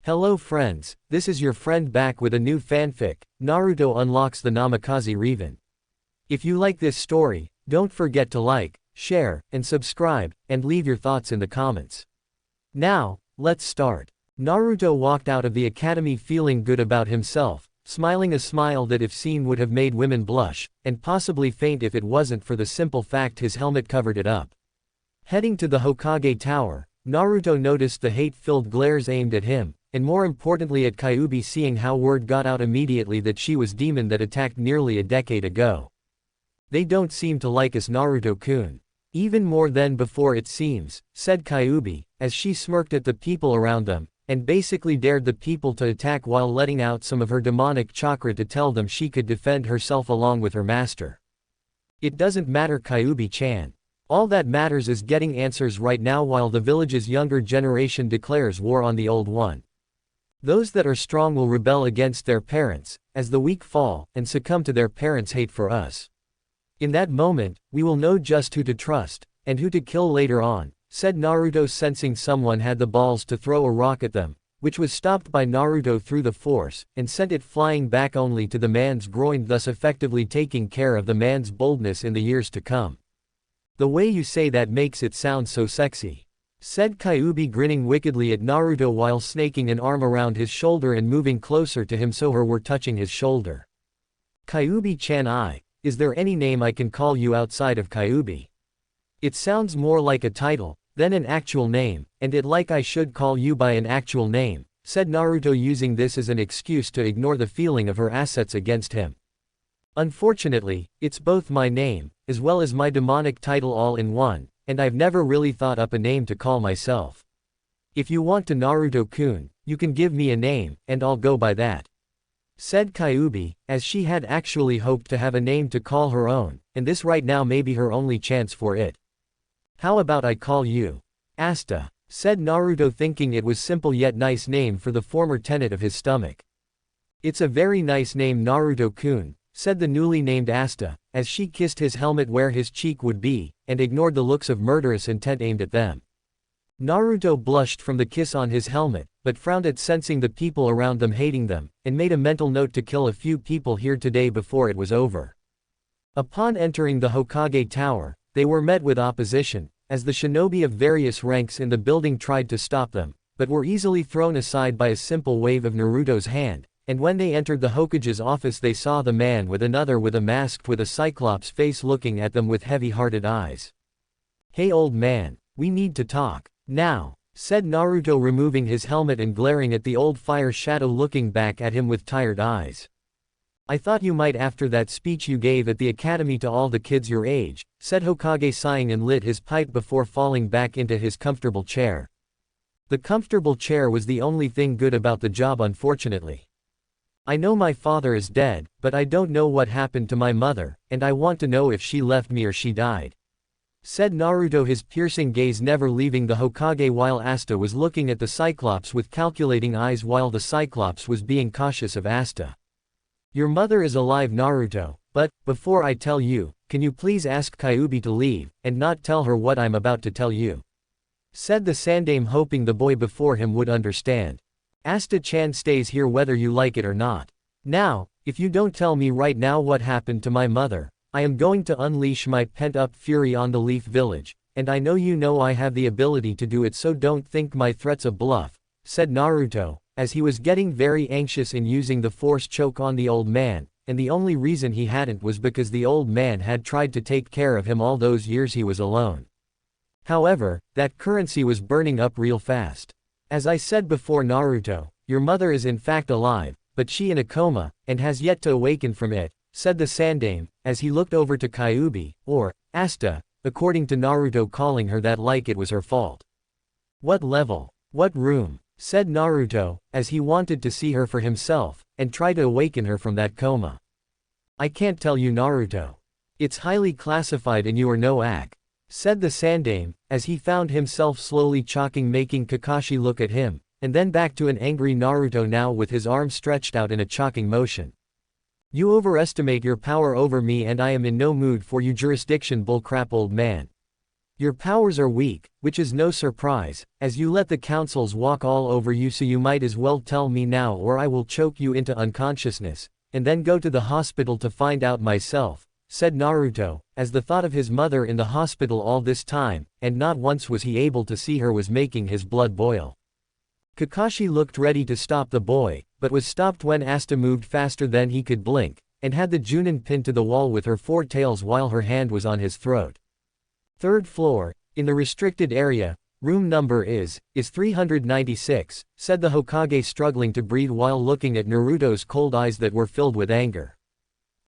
Hello friends, this is your friend back with a new fanfic, Naruto unlocks the Namikaze Reven. If you like this story, don't forget to like, share, and subscribe, and leave your thoughts in the comments. Now, let's start. Naruto walked out of the academy feeling good about himself, smiling a smile that if seen would have made women blush, and possibly faint if it wasn't for the simple fact his helmet covered it up. Heading to the Hokage tower, Naruto noticed the hate-filled glares aimed at him, and more importantly at Kyuubi, seeing how word got out immediately that she was demon that attacked nearly a decade ago. They don't seem to like us, Naruto-kun. Even more than before it seems, said Kyuubi, as she smirked at the people around them, and basically dared the people to attack while letting out some of her demonic chakra to tell them she could defend herself along with her master. It doesn't matter, Kyuubi-chan. All that matters is getting answers right now while the village's younger generation declares war on the old one. Those that are strong will rebel against their parents, as the weak fall, and succumb to their parents' hate for us. In that moment, we will know just who to trust, and who to kill later on, said Naruto, sensing someone had the balls to throw a rock at them, which was stopped by Naruto through the force, and sent it flying back only to the man's groin, thus effectively taking care of the man's boldness in the years to come. The way you say that makes it sound so sexy, said Kyuubi, grinning wickedly at Naruto while snaking an arm around his shoulder and moving closer to him so her were touching his shoulder. Kyuubi-chan, is there any name I can call you outside of Kyuubi? It sounds more like a title than an actual name, and it like I should call you by an actual name, said Naruto, using this as an excuse to ignore the feeling of her assets against him. Unfortunately, it's both my name, as well as my demonic title all in one, and I've never really thought up a name to call myself. If you want to, Naruto-kun, you can give me a name, and I'll go by that, said Kyuubi, as she had actually hoped to have a name to call her own, and this right now may be her only chance for it. How about I call you Asta, said Naruto, thinking it was simple yet nice name for the former tenant of his stomach. It's a very nice name, Naruto-kun, said the newly named Asta, as she kissed his helmet where his cheek would be, and ignored the looks of murderous intent aimed at them. Naruto blushed from the kiss on his helmet, but frowned at sensing the people around them hating them, and made a mental note to kill a few people here today before it was over. Upon entering the Hokage tower, they were met with opposition, as the shinobi of various ranks in the building tried to stop them, but were easily thrown aside by a simple wave of Naruto's hand. And when they entered the Hokage's office, they saw the man with a mask with a cyclops face looking at them with heavy-hearted eyes. Hey old man, we need to talk now, said Naruto, removing his helmet and glaring at the old fire shadow looking back at him with tired eyes. I thought you might after that speech you gave at the academy to all the kids your age, said Hokage, sighing, and lit his pipe before falling back into his comfortable chair. The comfortable chair was the only thing good about the job, unfortunately. I know my father is dead, but I don't know what happened to my mother, and I want to know if she left me or she died, said Naruto, his piercing gaze never leaving the Hokage while Asta was looking at the Cyclops with calculating eyes while the Cyclops was being cautious of Asta. Your mother is alive, Naruto, but, before I tell you, can you please ask Kyuubi to leave, and not tell her what I'm about to tell you, said the Sandaime, hoping the boy before him would understand. Asta-chan stays here whether you like it or not. Now, if you don't tell me right now what happened to my mother, I am going to unleash my pent-up fury on the Leaf Village, and I know I have the ability to do it, so don't think my threat's a bluff, said Naruto, as he was getting very anxious in using the force choke on the old man, and the only reason he hadn't was because the old man had tried to take care of him all those years he was alone. However, that currency was burning up real fast. As I said before, Naruto, your mother is in fact alive, but she in a coma, and has yet to awaken from it, said the Sandaime, as he looked over to Kyuubi, or Asta, according to Naruto, calling her that like it was her fault. What level? What room? Said Naruto, as he wanted to see her for himself, and try to awaken her from that coma. I can't tell you, Naruto. It's highly classified and you are no ack, said the Sandaime, as he found himself slowly chalking, making Kakashi look at him, and then back to an angry Naruto now with his arm stretched out in a chalking motion. You overestimate your power over me and I am in no mood for you jurisdiction bullcrap, old man. Your powers are weak, which is no surprise, as you let the councils walk all over you, so you might as well tell me now or I will choke you into unconsciousness, and then go to the hospital to find out myself, said Naruto, as the thought of his mother in the hospital all this time, and not once was he able to see her, was making his blood boil. Kakashi looked ready to stop the boy, but was stopped when Asta moved faster than he could blink, and had the Junin pinned to the wall with her four tails while her hand was on his throat. Third floor, in the restricted area, room number is 396, said the Hokage, struggling to breathe while looking at Naruto's cold eyes that were filled with anger.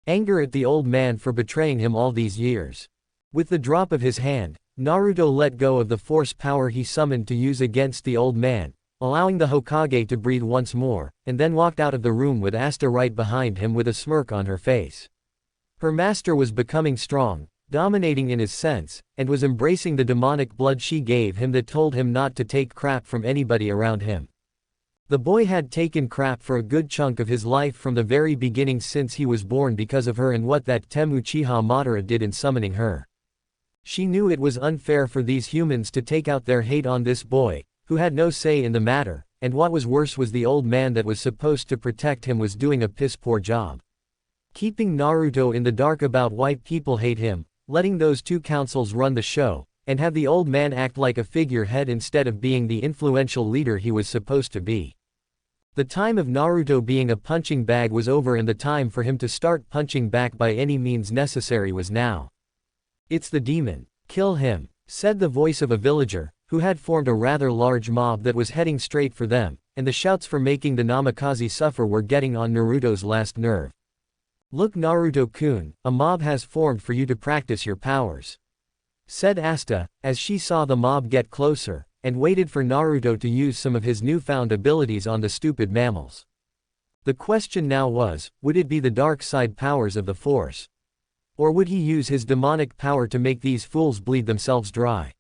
Anger at the old man for betraying him all these years. With the drop of his hand, Naruto let go of the force power he summoned to use against the old man, allowing the Hokage to breathe once more, and then walked out of the room with Asta right behind him with a smirk on her face. Her master was becoming strong, dominating in his sense, and was embracing the demonic blood she gave him that told him not to take crap from anybody around him. The boy had taken crap for a good chunk of his life from the very beginning since he was born because of her and what that Uchiha Madara did in summoning her. She knew it was unfair for these humans to take out their hate on this boy, who had no say in the matter, and what was worse was the old man that was supposed to protect him was doing a piss-poor job. Keeping Naruto in the dark about why people hate him, letting those two councils run the show, and have the old man act like a figurehead instead of being the influential leader he was supposed to be. The time of Naruto being a punching bag was over, and the time for him to start punching back by any means necessary was now. "It's the demon. Kill him," said the voice of a villager, who had formed a rather large mob that was heading straight for them, and the shouts for making the Namikaze suffer were getting on Naruto's last nerve. "Look, Naruto-kun, a mob has formed for you to practice your powers," said Asta, as she saw the mob get closer, and waited for Naruto to use some of his newfound abilities on the stupid mammals. The question now was, would it be the dark side powers of the Force? Or would he use his demonic power to make these fools bleed themselves dry?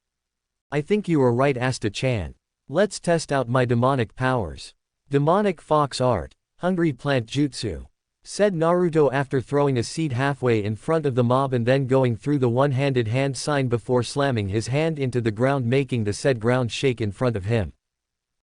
"I think you are right, Asta-chan. Let's test out my demonic powers. Demonic fox art, hungry plant jutsu," said Naruto after throwing a seed halfway in front of the mob and then going through the one-handed hand sign before slamming his hand into the ground, making the said ground shake in front of him.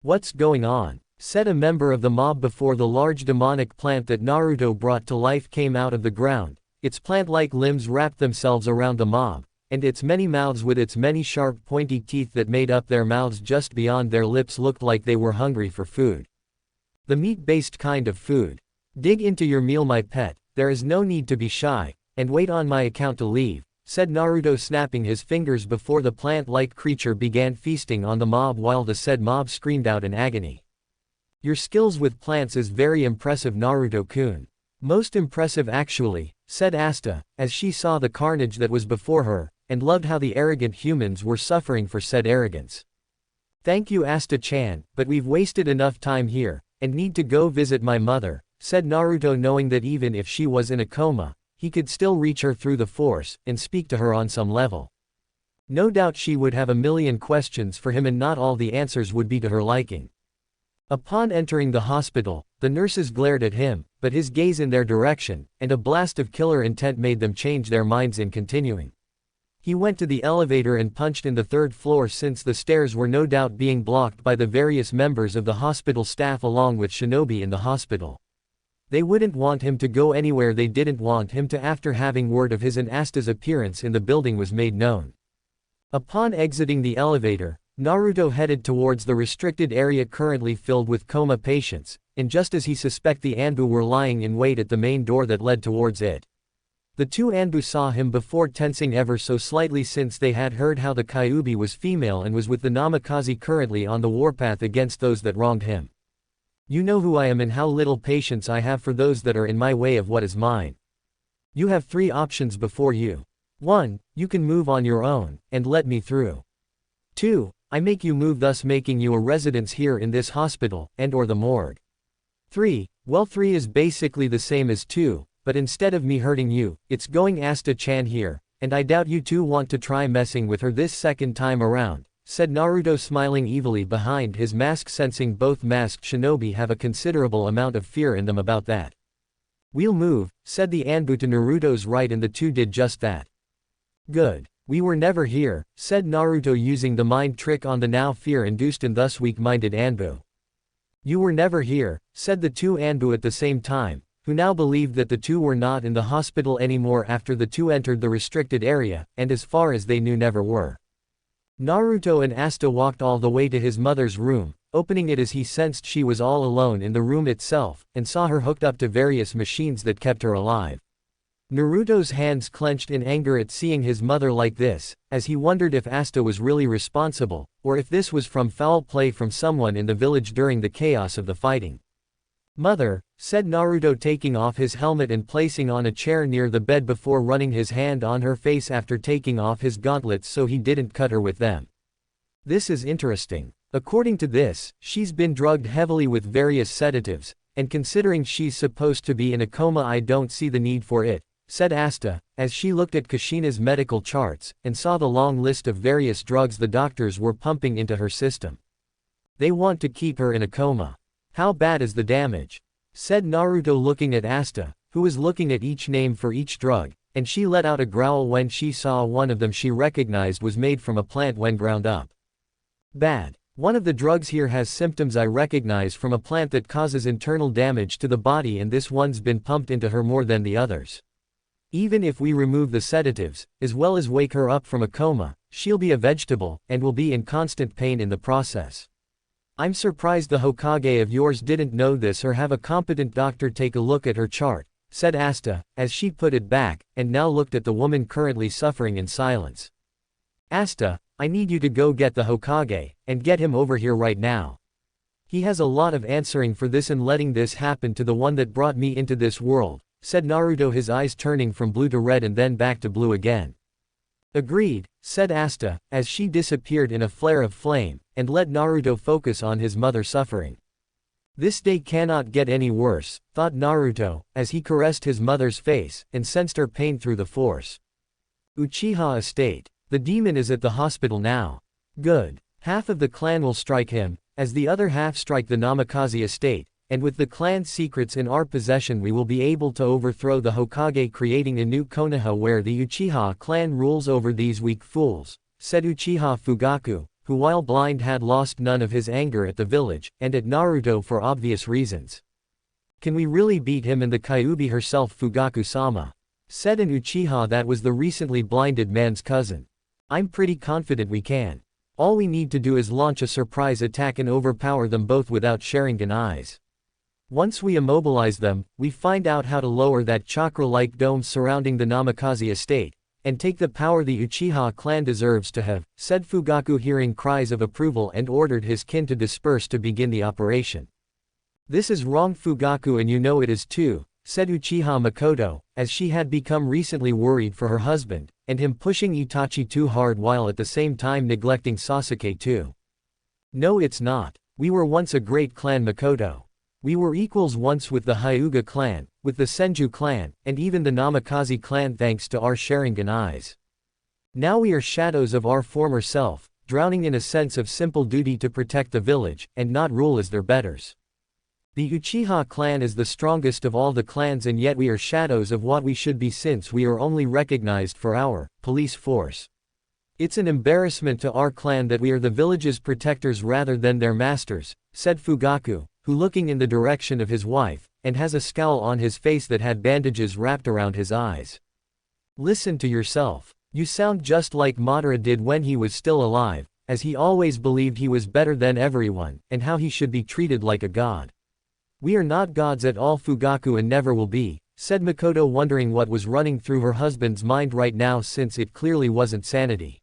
"What's going on?" said a member of the mob before the large demonic plant that Naruto brought to life came out of the ground. Its plant-like limbs wrapped themselves around the mob, and its many mouths with its many sharp pointy teeth that made up their mouths just beyond their lips looked like they were hungry for food. "The meat-based kind of food. Dig into your meal, my pet, there is no need to be shy, and wait on my account to leave," said Naruto, snapping his fingers before the plant-like creature began feasting on the mob while the said mob screamed out in agony. "Your skills with plants is very impressive, Naruto-kun. Most impressive actually," said Asta, as she saw the carnage that was before her, and loved how the arrogant humans were suffering for said arrogance. "Thank you, Asta-chan, but we've wasted enough time here, and need to go visit my mother," said Naruto, knowing that even if she was in a coma, he could still reach her through the Force, and speak to her on some level. No doubt she would have a million questions for him and not all the answers would be to her liking. Upon entering the hospital, the nurses glared at him, but his gaze in their direction, and a blast of killer intent made them change their minds in continuing. He went to the elevator and punched in the third floor, since the stairs were no doubt being blocked by the various members of the hospital staff along with shinobi in the hospital. They wouldn't want him to go anywhere they didn't want him to after having word of his and Asta's appearance in the building was made known. Upon exiting the elevator, Naruto headed towards the restricted area currently filled with coma patients, and just as he suspected the Anbu were lying in wait at the main door that led towards it. The two Anbu saw him before tensing ever so slightly, since they had heard how the Kyuubi was female and was with the Namikaze currently on the warpath against those that wronged him. "You know who I am and how little patience I have for those that are in my way of what is mine. You have three options before you. 1. You can move on your own, and let me through. 2. I make you move, thus making you a residence here in this hospital, and or the morgue. 3. Well, 3 is basically the same as 2, but instead of me hurting you, it's going Asta-chan here, and I doubt you two want to try messing with her this second time around," said Naruto, smiling evilly behind his mask, sensing both masked shinobi have a considerable amount of fear in them about that. "We'll move," said the Anbu to Naruto's right, and the two did just that. "Good. We were never here, said Naruto using the mind trick on the now fear-induced and thus weak-minded Anbu. You were never here, said the two Anbu at the same time, who now believed that the two were not in the hospital anymore after the two entered the restricted area, and as far as they knew never were. Naruto and Asta walked all the way to his mother's room, opening it as he sensed she was all alone in the room itself, and saw her hooked up to various machines that kept her alive. Naruto's hands clenched in anger at seeing his mother like this, as he wondered if Asta was really responsible, or if this was from foul play from someone in the village during the chaos of the fighting. Mother, said Naruto taking off his helmet and placing on a chair near the bed before running his hand on her face after taking off his gauntlets so he didn't cut her with them. This is interesting. According to this, she's been drugged heavily with various sedatives, and considering she's supposed to be in a coma I don't see the need for it, said Asta, as she looked at Kushina's medical charts, and saw the long list of various drugs the doctors were pumping into her system. They want to keep her in a coma. How bad is the damage? Said Naruto looking at Asta, who was looking at each name for each drug, and she let out a growl when she saw one of them she recognized was made from a plant when ground up. Bad. One of the drugs here has symptoms I recognize from a plant that causes internal damage to the body and this one's been pumped into her more than the others. Even if we remove the sedatives, as well as wake her up from a coma, she'll be a vegetable, and will be in constant pain in the process. I'm surprised the Hokage of yours didn't know this or have a competent doctor take a look at her chart, said Asta, as she put it back, and now looked at the woman currently suffering in silence. Asta, I need you to go get the Hokage, and get him over here right now. He has a lot of answering for this and letting this happen to the one that brought me into this world, said Naruto, his eyes turning from blue to red and then back to blue again. Agreed, said Asta, as she disappeared in a flare of flame, and let Naruto focus on his mother suffering. This day cannot get any worse, thought Naruto, as he caressed his mother's face, and sensed her pain through the force. Uchiha Estate. The demon is at the hospital now. Good. Half of the clan will strike him, as the other half strike the Namikaze estate, and with the clan's secrets in our possession we will be able to overthrow the Hokage, creating a new Konoha where the Uchiha clan rules over these weak fools, said Uchiha Fugaku, who while blind had lost none of his anger at the village, and at Naruto for obvious reasons. Can we really beat him and the Kyuubi herself, Fugaku-sama? Said an Uchiha that was the recently blinded man's cousin. I'm pretty confident we can. All we need to do is launch a surprise attack and overpower them both without Sharingan eyes. Once we immobilize them, we find out how to lower that chakra-like dome surrounding the Namikaze estate, and take the power the Uchiha clan deserves to have, said Fugaku, hearing cries of approval, and ordered his kin to disperse to begin the operation. This is wrong, Fugaku, and you know it is too, said Uchiha Makoto, as she had become recently worried for her husband, and him pushing Itachi too hard while at the same time neglecting Sasuke too. No, it's not. We were once a great clan, Makoto. We were equals once with the Hyuga clan, with the Senju clan, and even the Namikaze clan thanks to our Sharingan eyes. Now we are shadows of our former self, drowning in a sense of simple duty to protect the village, and not rule as their betters. The Uchiha clan is the strongest of all the clans, and yet we are shadows of what we should be since we are only recognized for our police force. It's an embarrassment to our clan that we are the village's protectors rather than their masters, said Fugaku, who looking in the direction of his wife, and has a scowl on his face that had bandages wrapped around his eyes. Listen to yourself. You sound just like Madara did when he was still alive, as he always believed he was better than everyone, and how he should be treated like a god. We are not gods at all, Fugaku, and never will be, said Makoto, wondering what was running through her husband's mind right now since it clearly wasn't sanity.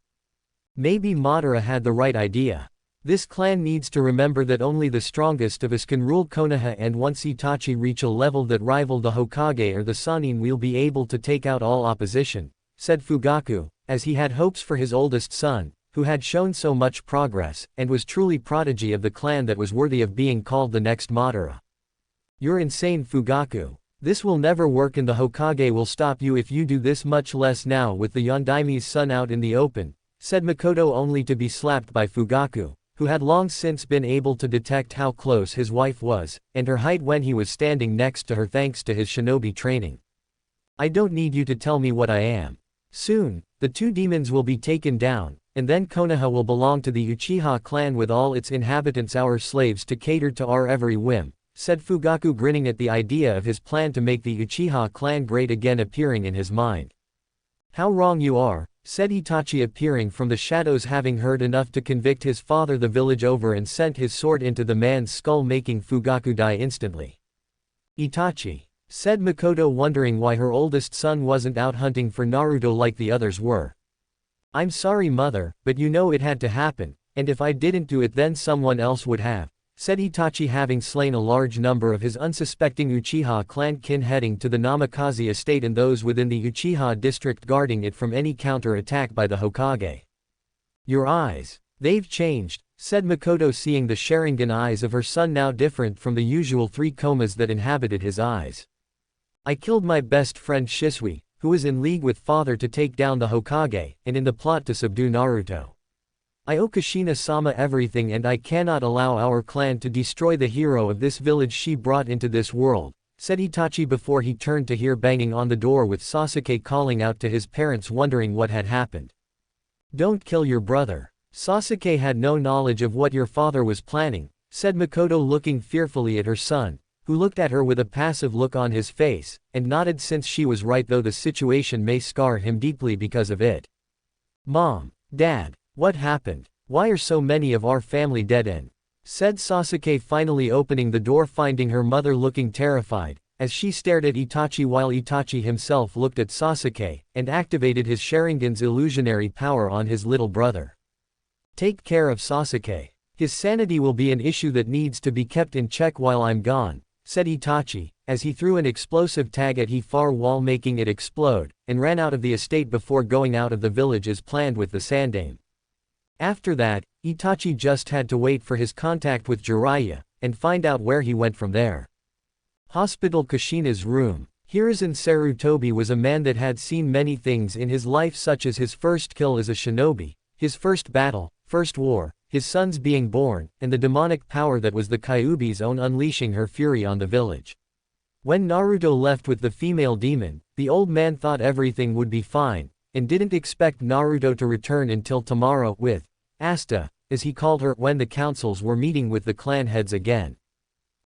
Maybe Madara had the right idea. This clan needs to remember that only the strongest of us can rule Konoha, and once Itachi reach a level that rival the Hokage or the Sannin, we'll be able to take out all opposition, said Fugaku, as he had hopes for his oldest son, who had shown so much progress, and was truly prodigy of the clan that was worthy of being called the next Madara. You're insane, Fugaku. This will never work, and the Hokage will stop you if you do this, much less now with the Yondaime's son out in the open, said Makoto, only to be slapped by Fugaku, who had long since been able to detect how close his wife was, and her height when he was standing next to her thanks to his shinobi training. I don't need you to tell me what I am. Soon, the two demons will be taken down, and then Konoha will belong to the Uchiha clan with all its inhabitants our slaves to cater to our every whim, said Fugaku, grinning at the idea of his plan to make the Uchiha clan great again appearing in his mind. How wrong you are, said Itachi, appearing from the shadows, having heard enough to convict his father the village over, and sent his sword into the man's skull, making Fugaku die instantly. Itachi, said Makoto, wondering why her oldest son wasn't out hunting for Naruto like the others were. I'm sorry, mother, but you know it had to happen, and if I didn't do it then someone else would have, said Itachi, having slain a large number of his unsuspecting Uchiha clan kin heading to the Namikaze estate and those within the Uchiha district guarding it from any counter-attack by the Hokage. Your eyes. They've changed, said Makoto, seeing the Sharingan eyes of her son now different from the usual 3 komas that inhabited his eyes. I killed my best friend Shisui, who was in league with father to take down the Hokage, and in the plot to subdue Naruto. I owe Kushina-sama everything, and I cannot allow our clan to destroy the hero of this village she brought into this world, said Itachi before he turned to hear banging on the door with Sasuke calling out to his parents, wondering what had happened. Don't kill your brother. Sasuke had no knowledge of what your father was planning, said Makoto, looking fearfully at her son, who looked at her with a passive look on his face, and nodded, since she was right, though the situation may scar him deeply because of it. Mom. Dad. What happened? Why are so many of our family dead in? Said Sasuke, finally opening the door, finding her mother looking terrified, as she stared at Itachi while Itachi himself looked at Sasuke, and activated his Sharingan's illusionary power on his little brother. Take care of Sasuke. His sanity will be an issue that needs to be kept in check while I'm gone, said Itachi, as he threw an explosive tag at the far wall, making it explode, and ran out of the estate before going out of the village as planned with the Sandaime. After that, Itachi just had to wait for his contact with Jiraiya, and find out where he went from there. Hospital. Kushina's room. Hiruzen Sarutobi was a man that had seen many things in his life, such as his first kill as a shinobi, his first battle, first war, his sons being born, and the demonic power that was the Kyuubi's own unleashing her fury on the village. When Naruto left with the female demon, the old man thought everything would be fine, and didn't expect Naruto to return until tomorrow, with Asta, as he called her, when the councils were meeting with the clan heads again.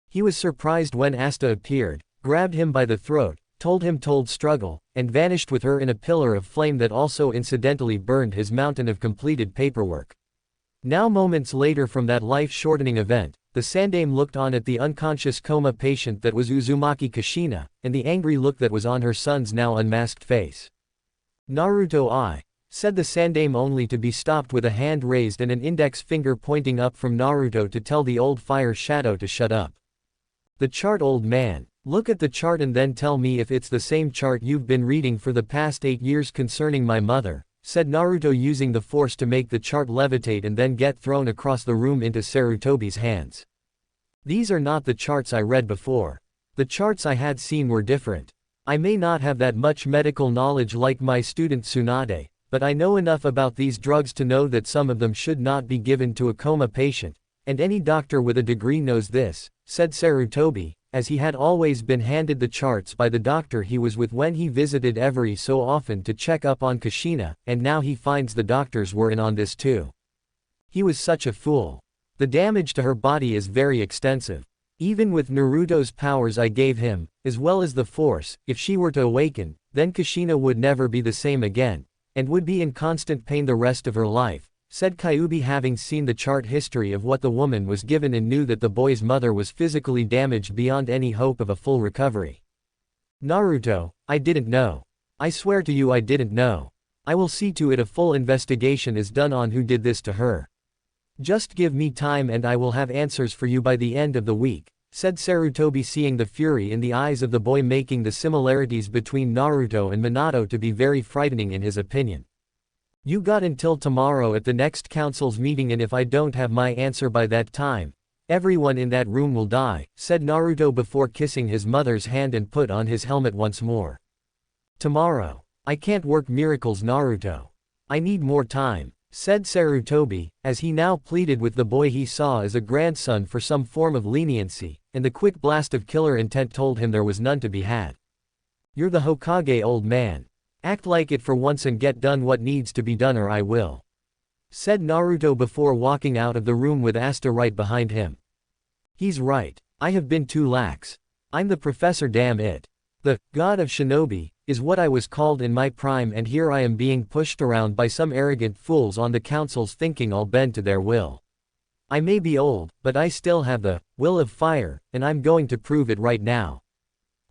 He was surprised when Asta appeared, grabbed him by the throat, told him to struggle, and vanished with her in a pillar of flame that also incidentally burned his mountain of completed paperwork. Now, moments later from that life-shortening event, the Sandaime looked on at the unconscious coma patient that was Uzumaki Kushina, and the angry look that was on her son's now unmasked face. Naruto, said the Sandaime, only to be stopped with a hand raised and an index finger pointing up from Naruto to tell the old fire shadow to shut up. The chart, old man. Look at the chart and then tell me if it's the same chart you've been reading for the past 8 years concerning my mother, said Naruto, using the force to make the chart levitate and then get thrown across the room into Sarutobi's hands. These are not the charts I read before. The charts I had seen were different. I may not have that much medical knowledge like my student Tsunade, but I know enough about these drugs to know that some of them should not be given to a coma patient, and any doctor with a degree knows this, said Sarutobi, as he had always been handed the charts by the doctor he was with when he visited every so often to check up on Kushina, and now he finds the doctors were in on this too. He was such a fool. The damage to her body is very extensive. Even with Naruto's powers I gave him, as well as the force, if she were to awaken, then Kushina would never be the same again, and would be in constant pain the rest of her life, said Kyuubi, having seen the chart history of what the woman was given and knew that the boy's mother was physically damaged beyond any hope of a full recovery. Naruto, I didn't know. I swear to you I didn't know. I will see to it a full investigation is done on who did this to her. Just give me time and I will have answers for you by the end of the week, said Sarutobi, seeing the fury in the eyes of the boy, making the similarities between Naruto and Minato to be very frightening in his opinion. You got until tomorrow at the next council's meeting, and if I don't have my answer by that time, everyone in that room will die, said Naruto before kissing his mother's hand and put on his helmet once more. Tomorrow. I can't work miracles, Naruto. I need more time, said Sarutobi, as he now pleaded with the boy he saw as a grandson for some form of leniency, and the quick blast of killer intent told him there was none to be had. You're the Hokage, old man. Act like it for once and get done what needs to be done or I will," said Naruto before walking out of the room with Asta right behind him. "He's right. I have been too lax. I'm the professor, damn it. The god of shinobi is what I was called in my prime, and here I am being pushed around by some arrogant fools on the councils thinking I'll bend to their will. I may be old, but I still have the will of fire, and I'm going to prove it right now,"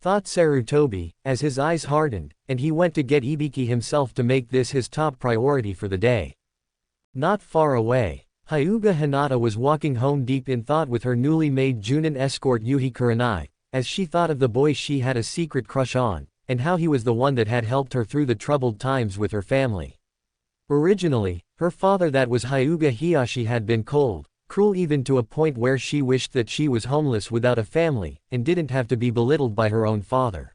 thought Sarutobi, as his eyes hardened, and he went to get Ibiki himself to make this his top priority for the day. Not far away, Hyuga Hinata was walking home deep in thought with her newly made Junin escort Yuhi Kurenai, as she thought of the boy she had a secret crush on, and how he was the one that had helped her through the troubled times with her family. Originally, her father, that was Hyuga Hiyashi, had been cold, cruel, even to a point where she wished that she was homeless without a family, and didn't have to be belittled by her own father.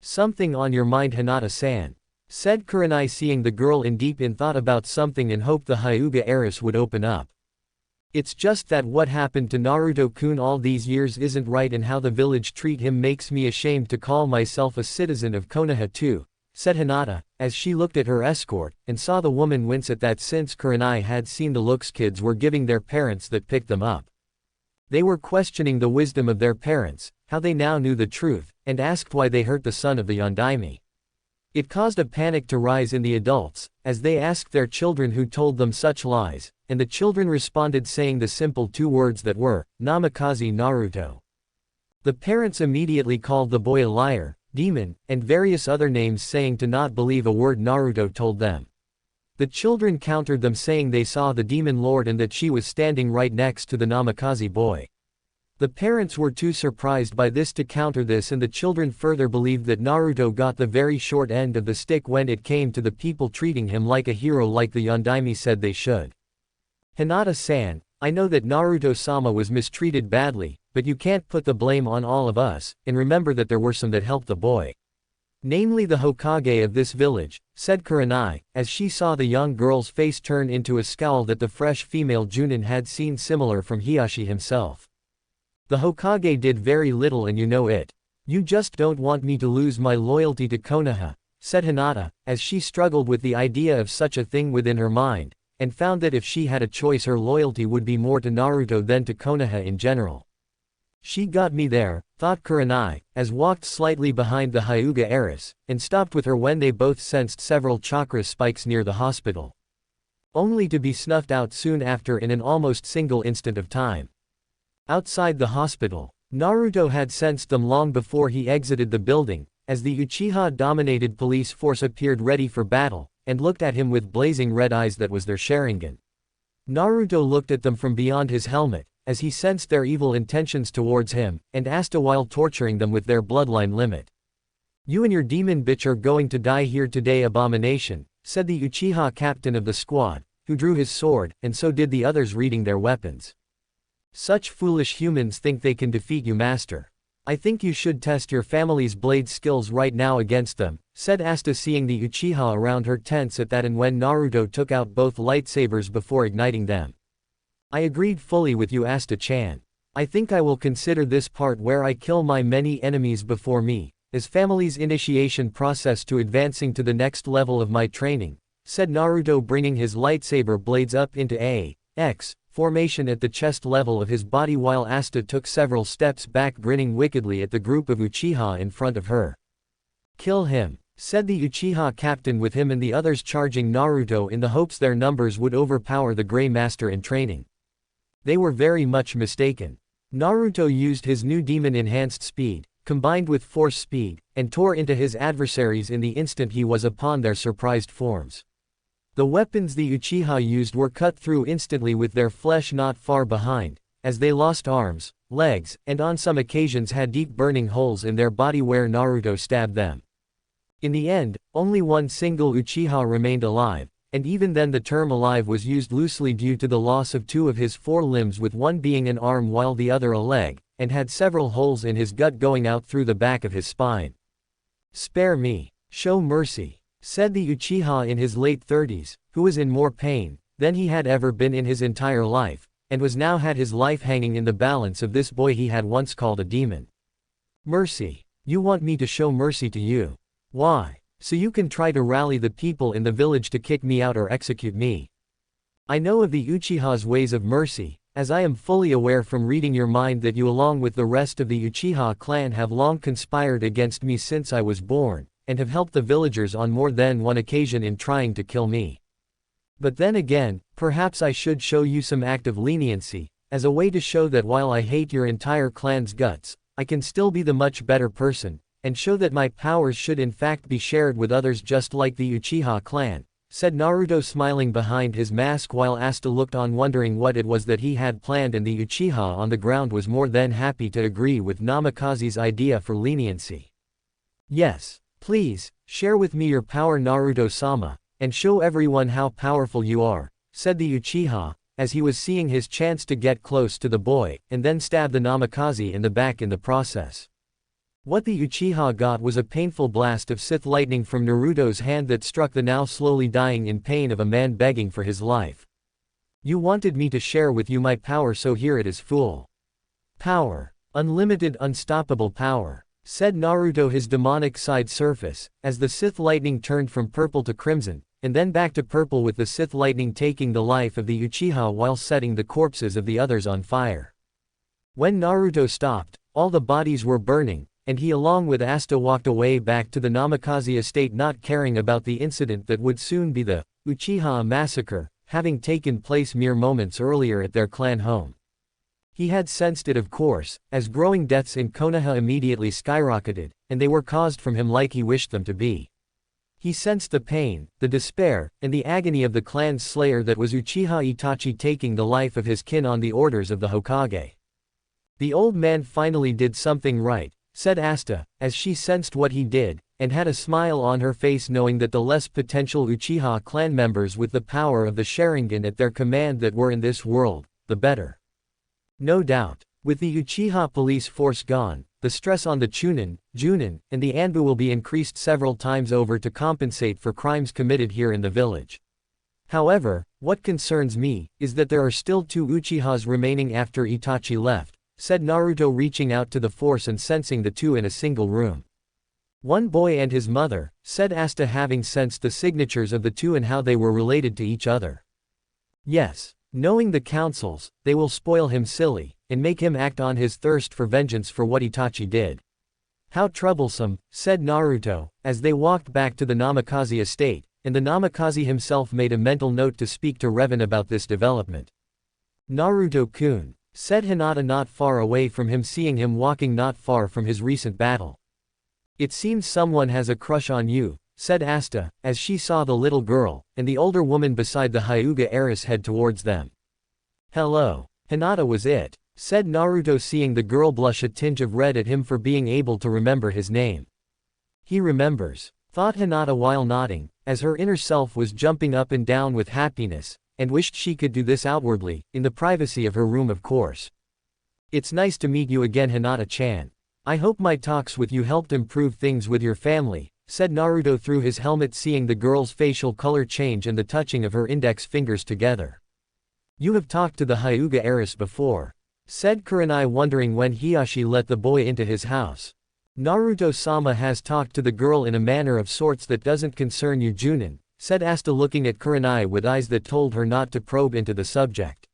"Something on your mind, Hinata-san?" said Kurenai, seeing the girl in deep in thought about something and hoped the Hyuga heiress would open up. "It's just that what happened to Naruto-kun all these years isn't right, and how the village treat him makes me ashamed to call myself a citizen of Konoha too," said Hinata, as she looked at her escort, and saw the woman wince at that, since Kurenai had seen the looks kids were giving their parents that picked them up. They were questioning the wisdom of their parents, how they now knew the truth, and asked why they hurt the son of the Yondaime. It caused a panic to rise in the adults, as they asked their children who told them such lies, and the children responded saying the simple two words that were, "Namikaze Naruto." The parents immediately called the boy a liar, demon, and various other names, saying to not believe a word Naruto told them. The children countered them, saying they saw the demon lord and that she was standing right next to the Namikaze boy. The parents were too surprised by this to counter this, and the children further believed that Naruto got the very short end of the stick when it came to the people treating him like a hero like the Yondaime said they should. "Hinata-san, I know that Naruto-sama was mistreated badly, but you can't put the blame on all of us, and remember that there were some that helped the boy. Namely the Hokage of this village," said Kurenai, as she saw the young girl's face turn into a scowl that the fresh female Junin had seen similar from Hiyashi himself. "The Hokage did very little, and you know it. You just don't want me to lose my loyalty to Konoha," said Hinata, as she struggled with the idea of such a thing within her mind, and found that if she had a choice, her loyalty would be more to Naruto than to Konoha in general. "She got me there," thought Kurenai, as walked slightly behind the Hyuga heiress, and stopped with her when they both sensed several chakra spikes near the hospital. Only to be snuffed out soon after in an almost single instant of time. Outside the hospital, Naruto had sensed them long before he exited the building, as the Uchiha-dominated police force appeared ready for battle, and looked at him with blazing red eyes that was their Sharingan. Naruto looked at them from beyond his helmet, as he sensed their evil intentions towards him, and Asta while torturing them with their bloodline limit. "You and your demon bitch are going to die here today, abomination," said the Uchiha captain of the squad, who drew his sword, and so did the others reading their weapons. "Such foolish humans think they can defeat you, master. I think you should test your family's blade skills right now against them," said Asta, seeing the Uchiha around her tense at that and when Naruto took out both lightsabers before igniting them. "I agreed fully with you, Asta-chan. I think I will consider this part where I kill my many enemies before me, as family's initiation process to advancing to the next level of my training," said Naruto, bringing his lightsaber blades up into a X formation at the chest level of his body, while Asta took several steps back, grinning wickedly at the group of Uchiha in front of her. "Kill him," said the Uchiha captain, with him and the others charging Naruto in the hopes their numbers would overpower the Grey Master in training. They were very much mistaken. Naruto used his new demon-enhanced speed, combined with force speed, and tore into his adversaries in the instant he was upon their surprised forms. The weapons the Uchiha used were cut through instantly with their flesh not far behind, as they lost arms, legs, and on some occasions had deep burning holes in their body where Naruto stabbed them. In the end, only one single Uchiha remained alive, and even then the term alive was used loosely due to the loss of two of his four limbs, with one being an arm while the other a leg, and had several holes in his gut going out through the back of his spine. "Spare me. Show mercy," said the Uchiha in his late 30s, who was in more pain than he had ever been in his entire life, and was now had his life hanging in the balance of this boy he had once called a demon. "Mercy? You want me to show mercy to you? Why?" so you can try to rally the people in the village to kick me out or execute me. I know of the Uchiha's ways of mercy, as I am fully aware from reading your mind that you along with the rest of the Uchiha clan have long conspired against me since I was born, and have helped the villagers on more than one occasion in trying to kill me. But then again, perhaps I should show you some act of leniency, as a way to show that while I hate your entire clan's guts, I can still be the much better person, and show that my powers should in fact be shared with others just like the Uchiha clan, said Naruto smiling behind his mask while Asta looked on wondering what it was that he had planned, and the Uchiha on the ground was more than happy to agree with Namikaze's idea for leniency. Yes, please, share with me your power Naruto-sama, and show everyone how powerful you are, said the Uchiha, as he was seeing his chance to get close to the boy, and then stab the Namikaze in the back in the process. What the Uchiha got was a painful blast of Sith lightning from Naruto's hand that struck the now slowly dying in pain of a man begging for his life. You wanted me to share with you my power, so here it is, fool. Power. Unlimited unstoppable power, said Naruto, his demonic side surface, as the Sith lightning turned from purple to crimson, and then back to purple, with the Sith lightning taking the life of the Uchiha while setting the corpses of the others on fire. When Naruto stopped, all the bodies were burning, and he along with Asta walked away back to the Namikaze estate, not caring about the incident that would soon be the Uchiha massacre, having taken place mere moments earlier at their clan home. He had sensed it, of course, as growing deaths in Konoha immediately skyrocketed, and they were caused from him like he wished them to be. He sensed the pain, the despair, and the agony of the clan's slayer that was Uchiha Itachi taking the life of his kin on the orders of the Hokage. The old man finally did something right, said Asta, as she sensed what he did, and had a smile on her face knowing that the less potential Uchiha clan members with the power of the Sharingan at their command that were in this world, the better. No doubt, with the Uchiha police force gone, the stress on the Chunin, Junin, and the Anbu will be increased several times over to compensate for crimes committed here in the village. However, what concerns me, is that there are still 2 Uchihas remaining after Itachi left, said Naruto, reaching out to the force and sensing the 2 in a single room. One boy and his mother, said Asta, having sensed the signatures of the 2 and how they were related to each other. Yes, knowing the counsels, they will spoil him silly, and make him act on his thirst for vengeance for what Itachi did. How troublesome, said Naruto, as they walked back to the Namikaze estate, and the Namikaze himself made a mental note to speak to Reven about this development. Naruto-kun, said Hinata not far away from him, seeing him walking not far from his recent battle. It seems someone has a crush on you, said Asta, as she saw the little girl, and the older woman beside the Hyuga heiress head towards them. Hello. Hinata was it, said Naruto, seeing the girl blush a tinge of red at him for being able to remember his name. He remembers, thought Hinata while nodding, as her inner self was jumping up and down with happiness, and wished she could do this outwardly, in the privacy of her room, of course. It's nice to meet you again, Hinata-chan. I hope my talks with you helped improve things with your family, said Naruto through his helmet, seeing the girl's facial color change and the touching of her index fingers together. You have talked to the Hyuga heiress before, said Kurenai, wondering when Hiyashi let the boy into his house. Naruto-sama has talked to the girl in a manner of sorts that doesn't concern you, Junin, said Asta, looking at Kurenai with eyes that told her not to probe into the subject.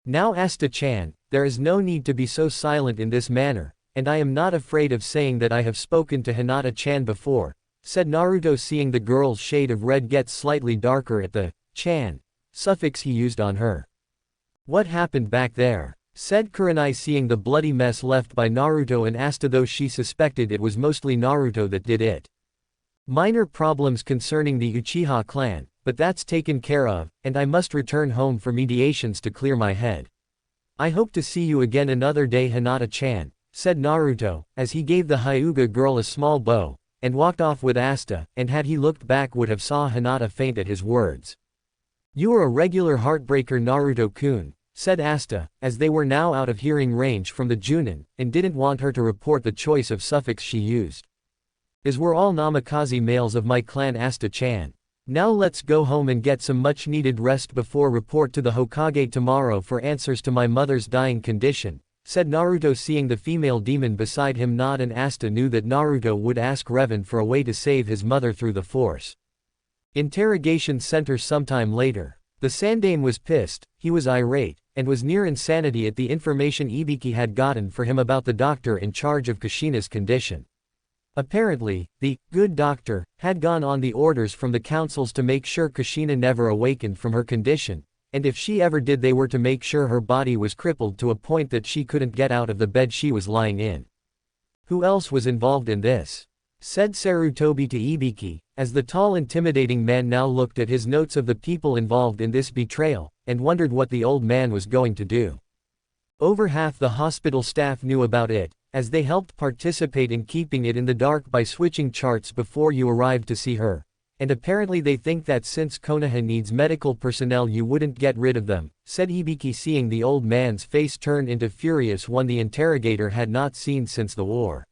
Now Asta-chan, there is no need to be so silent in this manner, and I am not afraid of saying that I have spoken to Hinata-chan before, said Naruto, seeing the girl's shade of red get slightly darker at the chan suffix he used on her. What happened back there? Said Kurenai, seeing the bloody mess left by Naruto and Asta, though she suspected it was mostly Naruto that did it. Minor problems concerning the Uchiha clan, but that's taken care of, and I must return home for mediations to clear my head. I hope to see you again another day, Hinata-chan, said Naruto, as he gave the Hyuga girl a small bow, and walked off with Asta, and had he looked back would have saw Hinata faint at his words. You are a regular heartbreaker, Naruto-kun, said Asta, as they were now out of hearing range from the Junin, and didn't want her to report the choice of suffix she used. As we're all Namikaze males of my clan, Asta-chan. Now let's go home and get some much-needed rest before report to the Hokage tomorrow for answers to my mother's dying condition, said Naruto, seeing the female demon beside him nod, and Asta knew that Naruto would ask Reven for a way to save his mother through the Force. Interrogation center sometime later. The Sandaime was pissed, he was irate, and was near insanity at the information Ibiki had gotten for him about the doctor in charge of Kushina's condition. Apparently, the good doctor had gone on the orders from the councils to make sure Kushina never awakened from her condition, and if she ever did, they were to make sure her body was crippled to a point that she couldn't get out of the bed she was lying in. Who else was involved in this? Said Sarutobi to Ibiki, as the tall intimidating man now looked at his notes of the people involved in this betrayal, and wondered what the old man was going to do. Over half the hospital staff knew about it, as they helped participate in keeping it in the dark by switching charts before you arrived to see her, and apparently they think that since Konoha needs medical personnel you wouldn't get rid of them, said Ibiki, seeing the old man's face turn into furious one the interrogator had not seen since the war.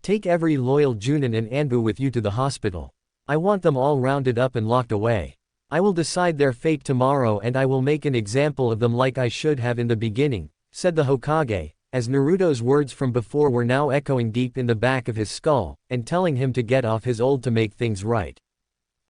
Take every loyal Junin and Anbu with you to the hospital. I want them all rounded up and locked away. I will decide their fate tomorrow, and I will make an example of them like I should have in the beginning, said the Hokage, as Naruto's words from before were now echoing deep in the back of his skull, and telling him to get off his old to make things right.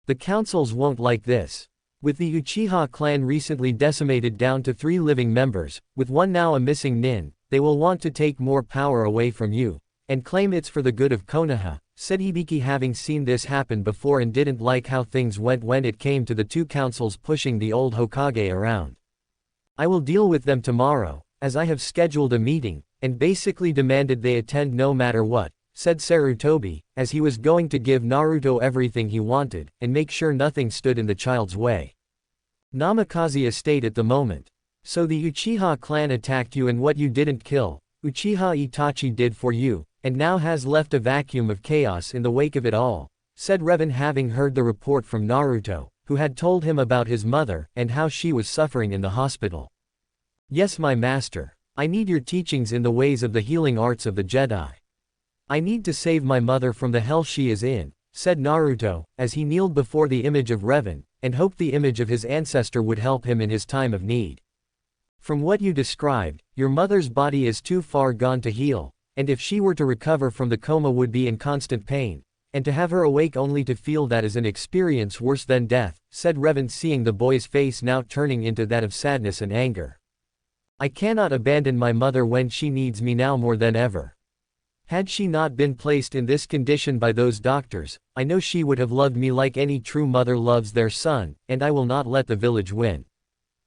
The councils won't like this. With the Uchiha clan recently decimated down to 3 living members, with one now a missing nin, they will want to take more power away from you, and claim it's for the good of Konoha, said Ibiki, having seen this happen before and didn't like how things went when it came to the 2 councils pushing the old Hokage around. I will deal with them tomorrow, as I have scheduled a meeting, and basically demanded they attend no matter what, said Sarutobi, as he was going to give Naruto everything he wanted, and make sure nothing stood in the child's way. Namikaze estate at the moment. So the Uchiha clan attacked you, and what you didn't kill, Uchiha Itachi did for you, and now has left a vacuum of chaos in the wake of it all, said Reven, having heard the report from Naruto, who had told him about his mother, and how she was suffering in the hospital. Yes, my master. I need your teachings in the ways of the healing arts of the Jedi. I need to save my mother from the hell she is in, said Naruto, as he kneeled before the image of Reven, and hoped the image of his ancestor would help him in his time of need. From what you described, your mother's body is too far gone to heal, and if she were to recover from the coma would be in constant pain, and to have her awake only to feel that is an experience worse than death, said Reven, seeing the boy's face now turning into that of sadness and anger. I cannot abandon my mother when she needs me now more than ever. Had she not been placed in this condition by those doctors, I know she would have loved me like any true mother loves their son, and I will not let the village win.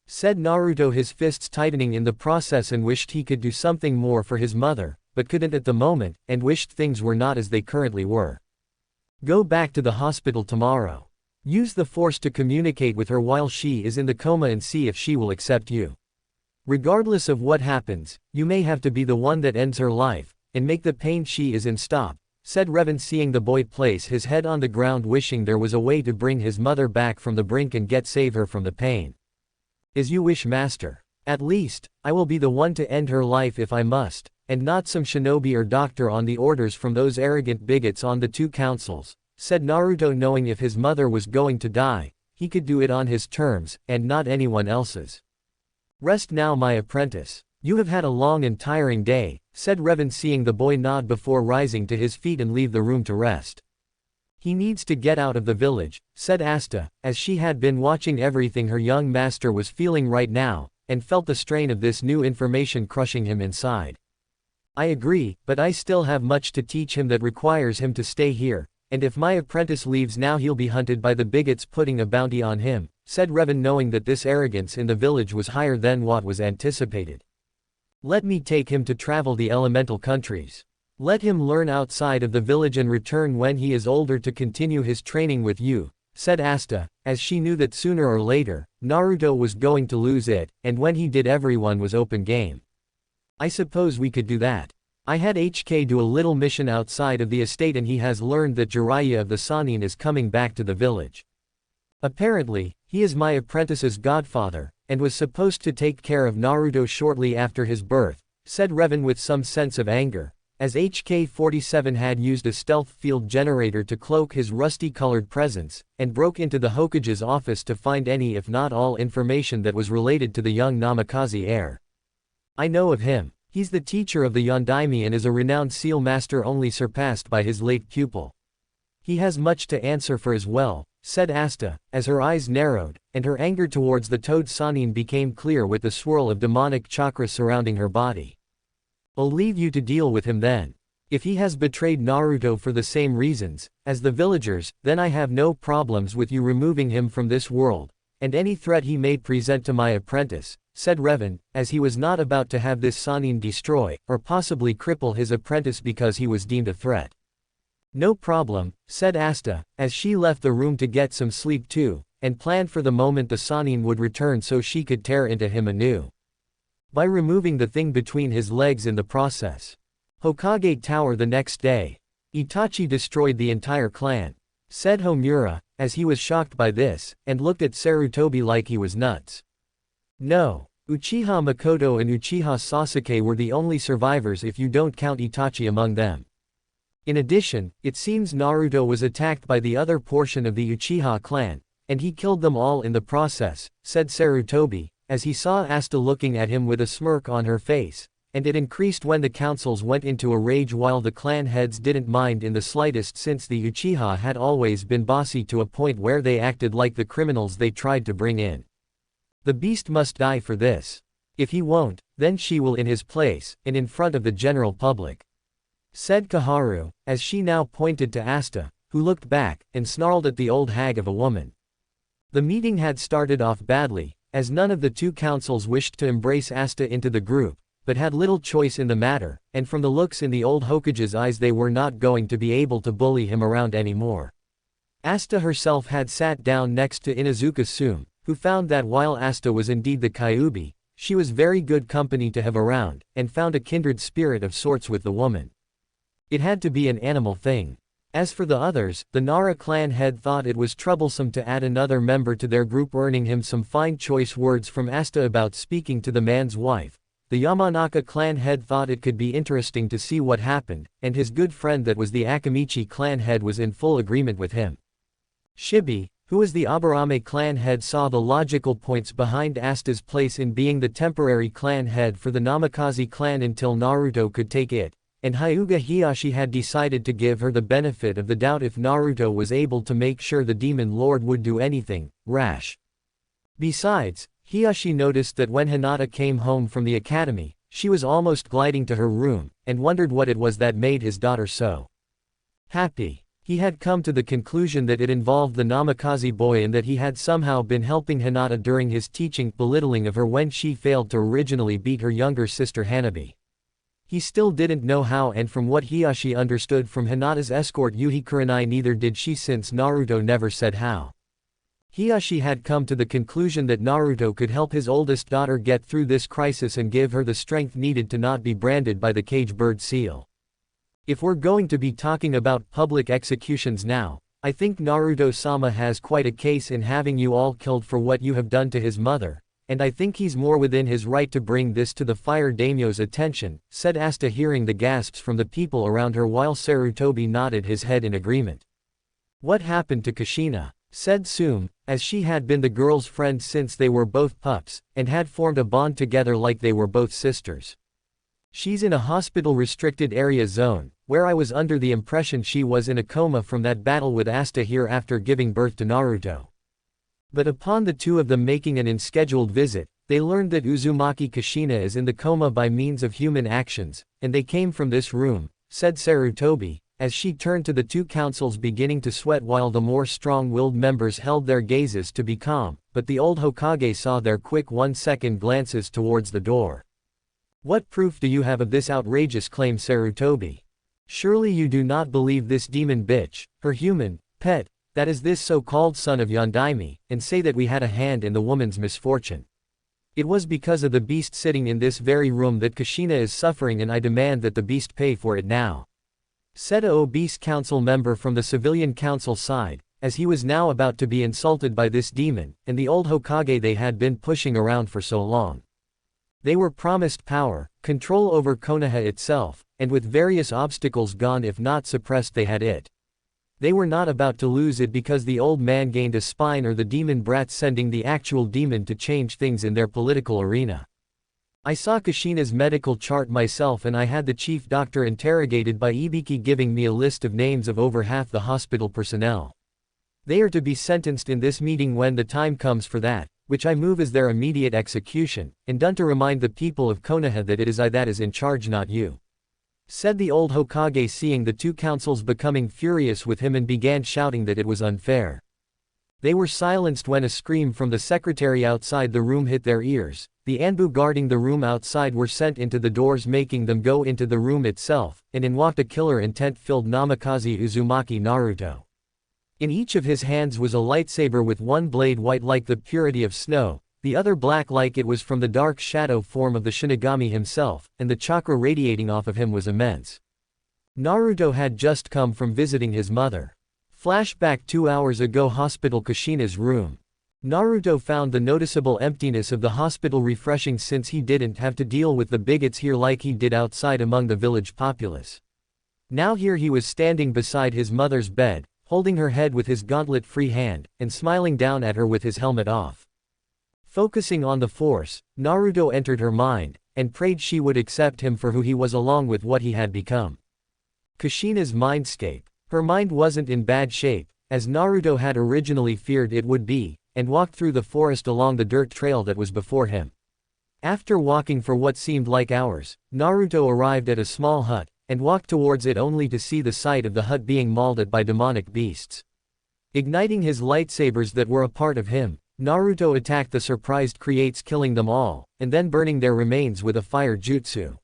Said Naruto, his fists tightening in the process, and wished he could do something more for his mother, but couldn't at the moment, and wished things were not as they currently were. Go back to the hospital tomorrow. Use the Force to communicate with her while she is in the coma and see if she will accept you. Regardless of what happens, you may have to be the one that ends her life, and make the pain she is in stop, said Reven, seeing the boy place his head on the ground, wishing there was a way to bring his mother back from the brink and save her from the pain. As you wish, master. At least, I will be the one to end her life if I must, and not some shinobi or doctor on the orders from those arrogant bigots on the 2 councils, said Naruto, knowing if his mother was going to die, he could do it on his terms, and not anyone else's. Rest now, my apprentice. You have had a long and tiring day, said Reven, seeing the boy nod before rising to his feet and leave the room to rest. He needs to get out of the village, said Asta, as she had been watching everything her young master was feeling right now, and felt the strain of this new information crushing him inside. I agree, but I still have much to teach him that requires him to stay here, and if my apprentice leaves now he'll be hunted by the bigots putting a bounty on him, said Reven, knowing that this arrogance in the village was higher than what was anticipated. Let me take him to travel the elemental countries. Let him learn outside of the village and return when he is older to continue his training with you, said Asta, as she knew that sooner or later, Naruto was going to lose it, and when he did everyone was open game. I suppose we could do that. I had HK do a little mission outside of the estate, and he has learned that Jiraiya of the Sannin is coming back to the village. Apparently, he is my apprentice's godfather, and was supposed to take care of Naruto shortly after his birth, said Reven with some sense of anger, as HK-47 had used a stealth field generator to cloak his rusty-colored presence, and broke into the Hokage's office to find any if not all information that was related to the young Namikaze heir. I know of him. He's the teacher of the Yondaime and is a renowned seal master only surpassed by his late pupil. He has much to answer for as well, said Asta, as her eyes narrowed, and her anger towards the toad Sannin became clear with the swirl of demonic chakra surrounding her body. I'll leave you to deal with him then. If he has betrayed Naruto for the same reasons as the villagers, then I have no problems with you removing him from this world, and any threat he may present to my apprentice, said Reven, as he was not about to have this Sannin destroy, or possibly cripple his apprentice because he was deemed a threat. No problem, said Asta, as she left the room to get some sleep too, and planned for the moment the Sannin would return so she could tear into him anew. By removing the thing between his legs in the process. Hokage Tower the next day. Itachi destroyed the entire clan, said Homura, as he was shocked by this, and looked at Sarutobi like he was nuts. No, Uchiha Makoto and Uchiha Sasuke were the only survivors if you don't count Itachi among them. In addition, it seems Naruto was attacked by the other portion of the Uchiha clan, and he killed them all in the process, said Sarutobi, as he saw Asta looking at him with a smirk on her face, and it increased when the councils went into a rage while the clan heads didn't mind in the slightest since the Uchiha had always been bossy to a point where they acted like the criminals they tried to bring in. The beast must die for this. If he won't, then she will in his place, and in front of the general public, said Koharu, as she now pointed to Asta, who looked back, and snarled at the old hag of a woman. The meeting had started off badly, as none of the two councils wished to embrace Asta into the group, but had little choice in the matter, and from the looks in the old Hokage's eyes they were not going to be able to bully him around anymore. Asta herself had sat down next to Inuzuka Sume, who found that while Asta was indeed the Kyuubi, she was very good company to have around, and found a kindred spirit of sorts with the woman. It had to be an animal thing. As for the others, the Nara clan head thought it was troublesome to add another member to their group, earning him some fine choice words from Asta about speaking to the man's wife. The Yamanaka clan head thought it could be interesting to see what happened, and his good friend that was the Akamichi clan head was in full agreement with him. Shibi, who was the Aburame clan head, saw the logical points behind Asta's place in being the temporary clan head for the Namikaze clan until Naruto could take it, and Hyuga Hiyashi had decided to give her the benefit of the doubt if Naruto was able to make sure the demon lord would do anything rash. Besides, Hiyashi noticed that when Hinata came home from the academy, she was almost gliding to her room, and wondered what it was that made his daughter so happy. He had come to the conclusion that it involved the Namikaze boy and that he had somehow been helping Hinata during his teaching, belittling of her when she failed to originally beat her younger sister Hanabi. He still didn't know how, and from what Hiyashi understood from Hinata's escort Yuhi Kurenai, neither did she since Naruto never said how. Hiyashi had come to the conclusion that Naruto could help his oldest daughter get through this crisis and give her the strength needed to not be branded by the cage bird seal. If we're going to be talking about public executions now, I think Naruto-sama has quite a case in having you all killed for what you have done to his mother, and I think he's more within his right to bring this to the fire daimyo's attention, said Asta, hearing the gasps from the people around her while Sarutobi nodded his head in agreement. What happened to Kushina? Said Sume, as she had been the girl's friend since they were both pups, and had formed a bond together like they were both sisters. She's in a hospital restricted area zone, where I was under the impression she was in a coma from that battle with Asta here after giving birth to Naruto. But upon the two of them making an unscheduled visit, they learned that Uzumaki Kushina is in the coma by means of human actions, and they came from this room, said Sarutobi, as she turned to the two councils beginning to sweat while the more strong-willed members held their gazes to be calm, but the old Hokage saw their quick 1-second glances towards the door. What proof do you have of this outrageous claim, Sarutobi? Surely you do not believe this demon bitch, her human pet, that is this so-called son of Yondaime, and say that we had a hand in the woman's misfortune. It was because of the beast sitting in this very room that Kushina is suffering, and I demand that the beast pay for it now, said a obese council member from the civilian council side, as he was now about to be insulted by this demon, and the old Hokage they had been pushing around for so long. They were promised power, control over Konoha itself, and with various obstacles gone if not suppressed they had it. They were not about to lose it because the old man gained a spine or the demon brat sending the actual demon to change things in their political arena. I saw Kushina's medical chart myself and I had the chief doctor interrogated by Ibiki giving me a list of names of over half the hospital personnel. They are to be sentenced in this meeting when the time comes for that, which I move as their immediate execution, and done to remind the people of Konoha that it is I that is in charge, not you," said the old Hokage, seeing the two councils becoming furious with him and began shouting that it was unfair. They were silenced when a scream from the secretary outside the room hit their ears. The Anbu guarding the room outside were sent into the doors, making them go into the room itself, and in walked a killer intent-filled Namikaze Uzumaki Naruto. In each of his hands was a lightsaber with one blade white like the purity of snow, the other black like it was from the dark shadow form of the Shinigami himself, and the chakra radiating off of him was immense. Naruto had just come from visiting his mother. Flashback 2 hours ago, hospital Kushina's room. Naruto found the noticeable emptiness of the hospital refreshing since he didn't have to deal with the bigots here like he did outside among the village populace. Now here he was standing beside his mother's bed, holding her head with his gauntlet-free hand, and smiling down at her with his helmet off. Focusing on the force, Naruto entered her mind, and prayed she would accept him for who he was along with what he had become. Kushina's mindscape. Her mind wasn't in bad shape, as Naruto had originally feared it would be, and walked through the forest along the dirt trail that was before him. After walking for what seemed like hours, Naruto arrived at a small hut, and walked towards it only to see the sight of the hut being mauled at by demonic beasts. Igniting his lightsabers that were a part of him, Naruto attacked the surprised creates, killing them all, and then burning their remains with a fire jutsu.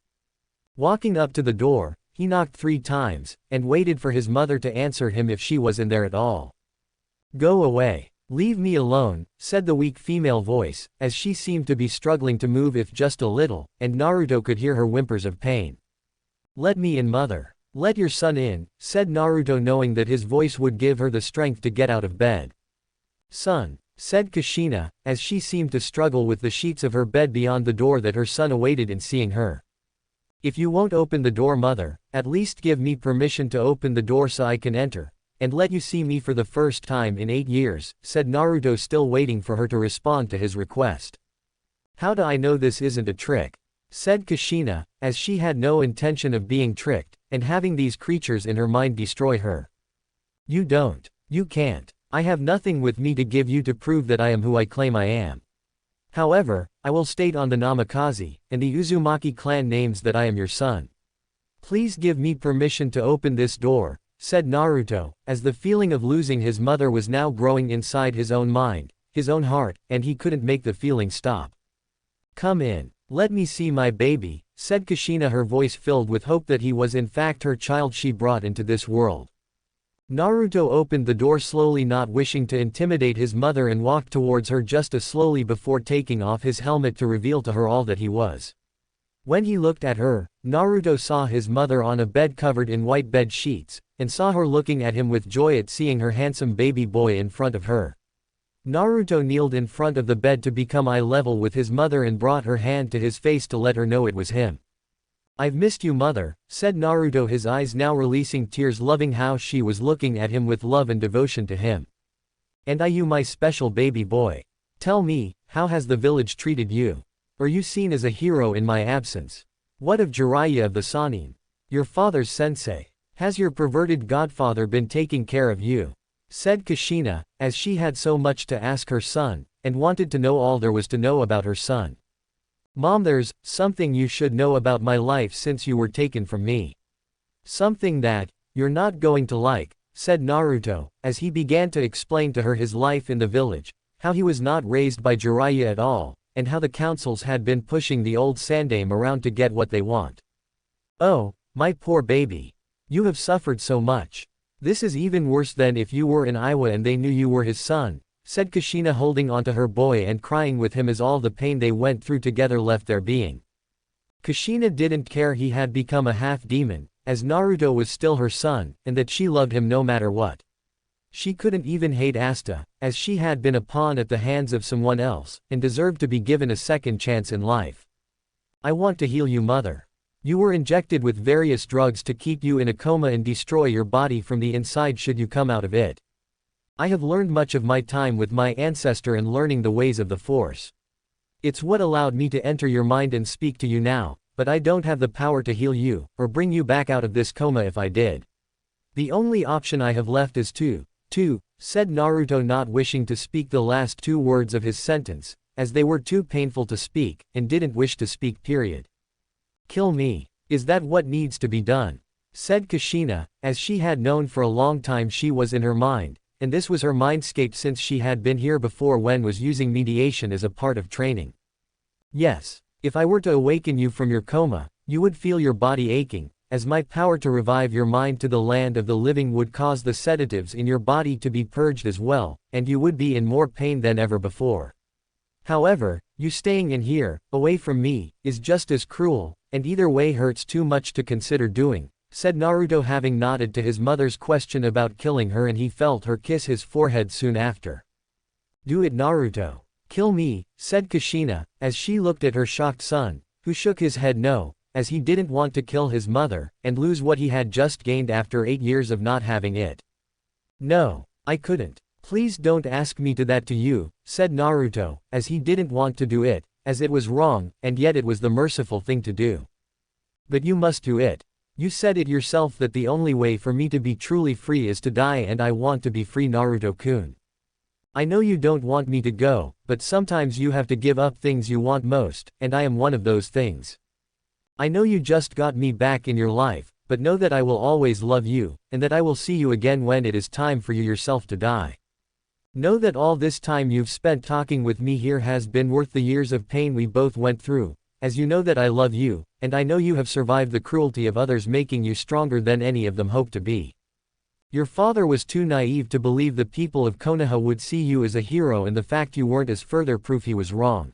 Walking up to the door, he knocked 3 times, and waited for his mother to answer him if she was in there at all. "Go away. Leave me alone," said the weak female voice, as she seemed to be struggling to move if just a little, and Naruto could hear her whimpers of pain. "Let me in, mother. Let your son in," said Naruto, knowing that his voice would give her the strength to get out of bed. "Son," said Kushina, as she seemed to struggle with the sheets of her bed beyond the door that her son awaited in seeing her. "If you won't open the door, mother, at least give me permission to open the door so I can enter, and let you see me for the first time in 8 years, said Naruto, still waiting for her to respond to his request. "How do I know this isn't a trick?" said Kushina, as she had no intention of being tricked, and having these creatures in her mind destroy her. "You don't. You can't. I have nothing with me to give you to prove that I am who I claim I am. However, I will state on the Namikaze, and the Uzumaki clan names that I am your son. Please give me permission to open this door," said Naruto, as the feeling of losing his mother was now growing inside his own mind, his own heart, and he couldn't make the feeling stop. "Come in. Let me see my baby," said Kushina, her voice filled with hope that he was in fact her child she brought into this world. Naruto opened the door slowly, not wishing to intimidate his mother, and walked towards her just as slowly before taking off his helmet to reveal to her all that he was. When he looked at her, Naruto saw his mother on a bed covered in white bed sheets, and saw her looking at him with joy at seeing her handsome baby boy in front of her. Naruto kneeled in front of the bed to become eye level with his mother and brought her hand to his face to let her know it was him. "I've missed you, mother," said Naruto, his eyes now releasing tears, loving how she was looking at him with love and devotion to him. "And you, my special baby boy. Tell me, how has the village treated you? Are you seen as a hero in my absence? What of Jiraiya of the Sannin? Your father's sensei? Has your perverted godfather been taking care of you?" said Kushina, as she had so much to ask her son, and wanted to know all there was to know about her son. "Mom, there's something you should know about my life since you were taken from me. Something that you're not going to like," said Naruto, as he began to explain to her his life in the village, how he was not raised by Jiraiya at all, and how the councils had been pushing the old Sandaime around to get what they want. "Oh, my poor baby. You have suffered so much. This is even worse than if you were in Iowa and they knew you were his son," said Kushina, holding onto her boy and crying with him as all the pain they went through together left their being. Kushina didn't care he had become a half-demon, as Naruto was still her son, and that she loved him no matter what. She couldn't even hate Asta, as she had been a pawn at the hands of someone else, and deserved to be given a second chance in life. "I want to heal you, mother. You were injected with various drugs to keep you in a coma and destroy your body from the inside should you come out of it. I have learned much of my time with my ancestor and learning the ways of the Force. It's what allowed me to enter your mind and speak to you now, but I don't have the power to heal you, or bring you back out of this coma if I did. The only option I have left is to, said Naruto, not wishing to speak the last two words of his sentence, as they were too painful to speak, and didn't wish to speak period. Kill me. Is that what needs to be done? Said Kushina, as she had known for a long time she was in her mind, and this was her mindscape since she had been here before when was using mediation as a part of training. Yes. If I were to awaken you from your coma, you would feel your body aching, as my power to revive your mind to the land of the living would cause the sedatives in your body to be purged as well, and you would be in more pain than ever before. However, you staying in here, away from me, is just as cruel, and either way hurts too much to consider doing, said Naruto, having nodded to his mother's question about killing her, and he felt her kiss his forehead soon after. Do it, Naruto. Kill me, said Kushina, as she looked at her shocked son, who shook his head no, as he didn't want to kill his mother, and lose what he had just gained after 8 years of not having it. No, I couldn't. Please don't ask me to that to you, said Naruto, as he didn't want to do it, as it was wrong, and yet it was the merciful thing to do. But you must do it. You said it yourself that the only way for me to be truly free is to die, and I want to be free, Naruto-kun. I know you don't want me to go, but sometimes you have to give up things you want most, and I am one of those things. I know you just got me back in your life, but know that I will always love you, and that I will see you again when it is time for you yourself to die. Know that all this time you've spent talking with me here has been worth the years of pain we both went through, as you know that I love you, and I know you have survived the cruelty of others, making you stronger than any of them hoped to be. Your father was too naive to believe the people of Konoha would see you as a hero, and the fact you weren't is further proof he was wrong.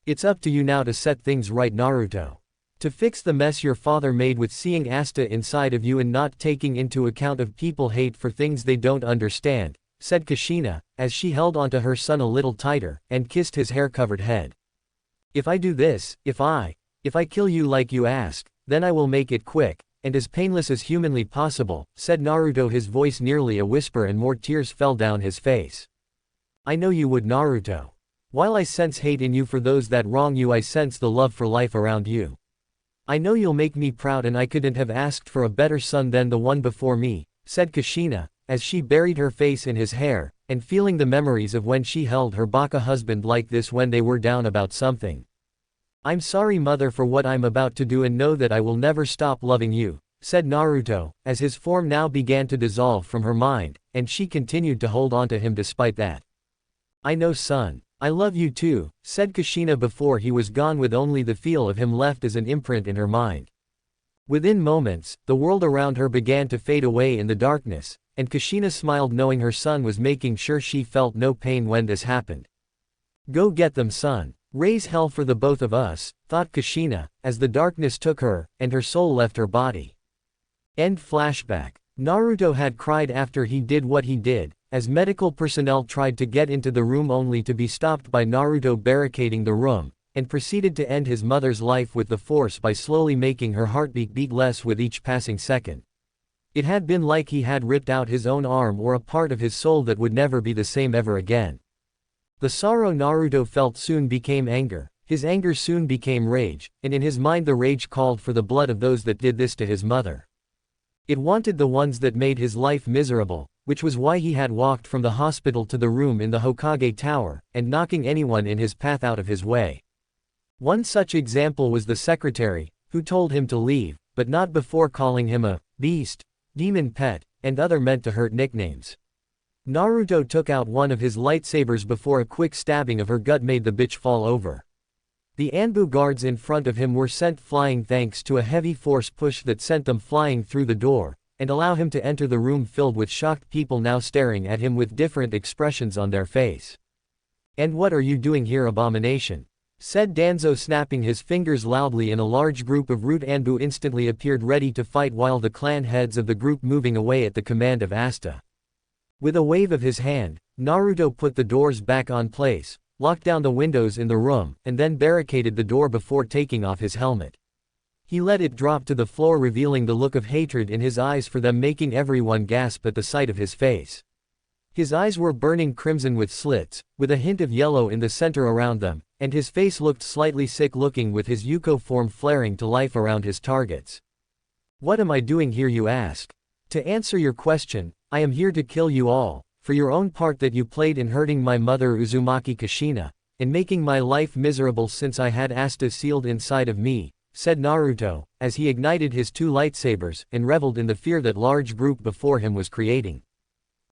It's up to you now to set things right, Naruto. To fix the mess your father made with seeing Asta inside of you and not taking into account of people hate for things they don't understand, said Kushina, as she held onto her son a little tighter, and kissed his hair-covered head. If I do this, if I kill you like you ask, then I will make it quick, and as painless as humanly possible, said Naruto, his voice nearly a whisper, and more tears fell down his face. I know you would, Naruto. While I sense hate in you for those that wrong you, I sense the love for life around you. I know you'll make me proud, and I couldn't have asked for a better son than the one before me, said Kushina, as she buried her face in his hair, and feeling the memories of when she held her baka husband like this when they were down about something. I'm sorry, mother, for what I'm about to do, and know that I will never stop loving you, said Naruto, as his form now began to dissolve from her mind, and she continued to hold on to him despite that. I know, son. I love you too, said Kushina before he was gone, with only the feel of him left as an imprint in her mind. Within moments, the world around her began to fade away in the darkness, and Kushina smiled knowing her son was making sure she felt no pain when this happened. Go get them, son. Raise hell for the both of us, thought Kushina, as the darkness took her, and her soul left her body. End flashback. Naruto had cried after he did what he did, as medical personnel tried to get into the room only to be stopped by Naruto barricading the room, and proceeded to end his mother's life with the force by slowly making her heartbeat beat less with each passing second. It had been like he had ripped out his own arm or a part of his soul that would never be the same ever again. The sorrow Naruto felt soon became anger, his anger soon became rage, and in his mind the rage called for the blood of those that did this to his mother. It wanted the ones that made his life miserable, which was why he had walked from the hospital to the room in the Hokage tower, and knocking anyone in his path out of his way. One such example was the secretary, who told him to leave, but not before calling him a beast, demon pet, and other meant to hurt nicknames. Naruto took out one of his lightsabers before a quick stabbing of her gut made the bitch fall over. The Anbu guards in front of him were sent flying thanks to a heavy force push that sent them flying through the door, and allow him to enter the room filled with shocked people now staring at him with different expressions on their face. And what are you doing here, abomination? Said Danzo, snapping his fingers loudly, and a large group of Root Anbu instantly appeared ready to fight, while the clan heads of the group moving away at the command of Asta. With a wave of his hand, Naruto put the doors back on place, locked down the windows in the room, and then barricaded the door before taking off his helmet. He let it drop to the floor, revealing the look of hatred in his eyes for them, making everyone gasp at the sight of his face. His eyes were burning crimson with slits, with a hint of yellow in the center around them, and his face looked slightly sick-looking with his Yuko form flaring to life around his targets. What am I doing here, you ask? To answer your question, I am here to kill you all, for your own part that you played in hurting my mother Uzumaki Kushina, and making my life miserable since I had Asta sealed inside of me, said Naruto, as he ignited his two lightsabers and reveled in the fear that large group before him was creating.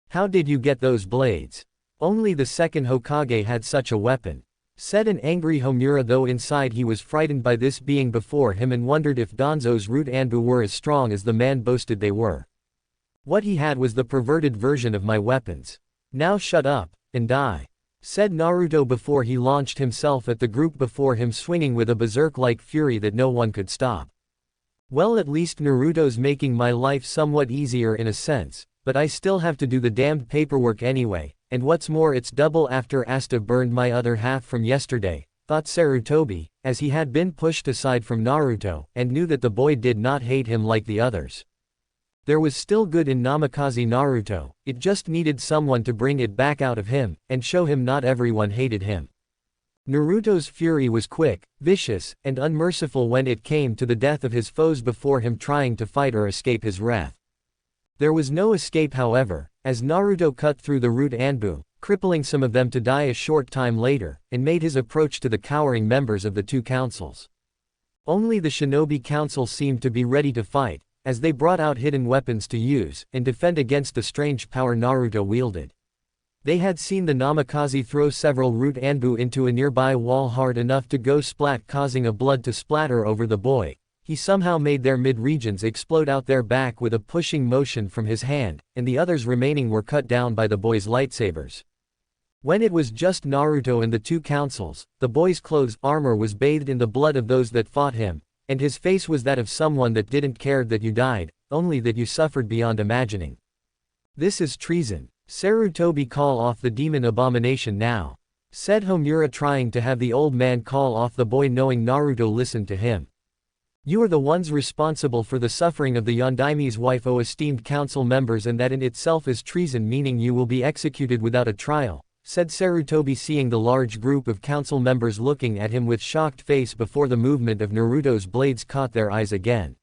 How did you get those blades? Only the second Hokage had such a weapon, said an angry Homura, though inside he was frightened by this being before him and wondered if Danzo's root Anbu were as strong as the man boasted they were. What he had was the perverted version of my weapons. Now shut up, and die, said Naruto before he launched himself at the group before him, swinging with a berserk-like fury that no one could stop. Well, at least Naruto's making my life somewhat easier in a sense, but I still have to do the damned paperwork anyway, and what's more, it's double after Asta burned my other half from yesterday, thought Sarutobi, as he had been pushed aside from Naruto, and knew that the boy did not hate him like the others. There was still good in Namikaze Naruto, it just needed someone to bring it back out of him, and show him not everyone hated him. Naruto's fury was quick, vicious, and unmerciful when it came to the death of his foes before him trying to fight or escape his wrath. There was no escape, however, as Naruto cut through the root Anbu, crippling some of them to die a short time later, and made his approach to the cowering members of the two councils. Only the shinobi council seemed to be ready to fight, as they brought out hidden weapons to use and defend against the strange power Naruto wielded. They had seen the Namikaze throw several root Anbu into a nearby wall hard enough to go splat, causing a blood to splatter over the boy. He somehow made their mid-regions explode out their back with a pushing motion from his hand, and the others remaining were cut down by the boy's lightsabers. When it was just Naruto and the two councils, the boy's clothes armor was bathed in the blood of those that fought him, and his face was that of someone that didn't care that you died, only that you suffered beyond imagining. This is treason. Sarutobi, call off the demon abomination now, said Homura, trying to have the old man call off the boy, knowing Naruto listened to him. You are the ones responsible for the suffering of the Yondaime's wife, O esteemed council members, and that in itself is treason, meaning you will be executed without a trial, said Sarutobi, seeing the large group of council members looking at him with shocked face before the movement of Naruto's blades caught their eyes again.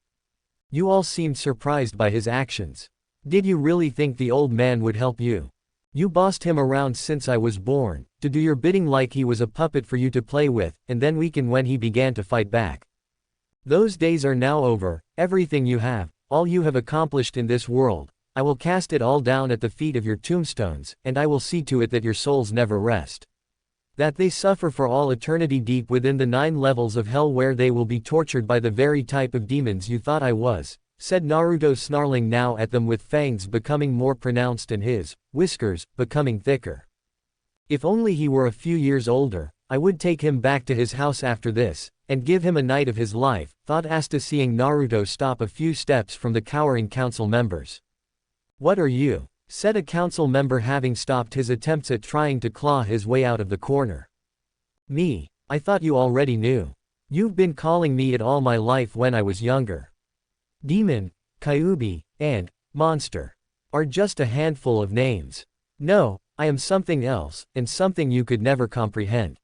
You all seemed surprised by his actions. Did you really think the old man would help you? You bossed him around since I was born, to do your bidding like he was a puppet for you to play with, and then weaken when he began to fight back. Those days are now over. Everything you have, all you have accomplished in this world, I will cast it all down at the feet of your tombstones, and I will see to it that your souls never rest. That they suffer for all eternity deep within the 9 levels of hell, where they will be tortured by the very type of demons you thought I was, said Naruto, snarling now at them, with fangs becoming more pronounced and his whiskers becoming thicker. If only he were a few years older, I would take him back to his house after this, and give him a night of his life, thought Asta, seeing Naruto stop a few steps from the cowering council members. What are you? Said a council member, having stopped his attempts at trying to claw his way out of the corner. Me? I thought you already knew. You've been calling me it all my life when I was younger. Demon, Kyuubi, and monster are just a handful of names. No, I am something else, and something you could never comprehend.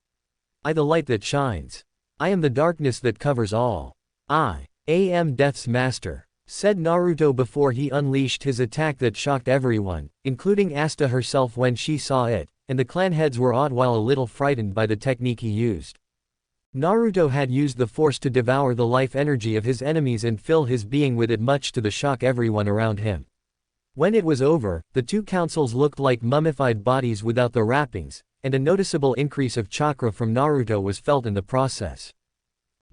I the light that shines. I am the darkness that covers all. I am Death's master, said Naruto before he unleashed his attack that shocked everyone, including Asta herself when she saw it, and the clan heads were awed while a little frightened by the technique he used. Naruto had used the force to devour the life energy of his enemies and fill his being with it, much to the shock everyone around him. When it was over, the two councils looked like mummified bodies without the wrappings, and a noticeable increase of chakra from Naruto was felt in the process.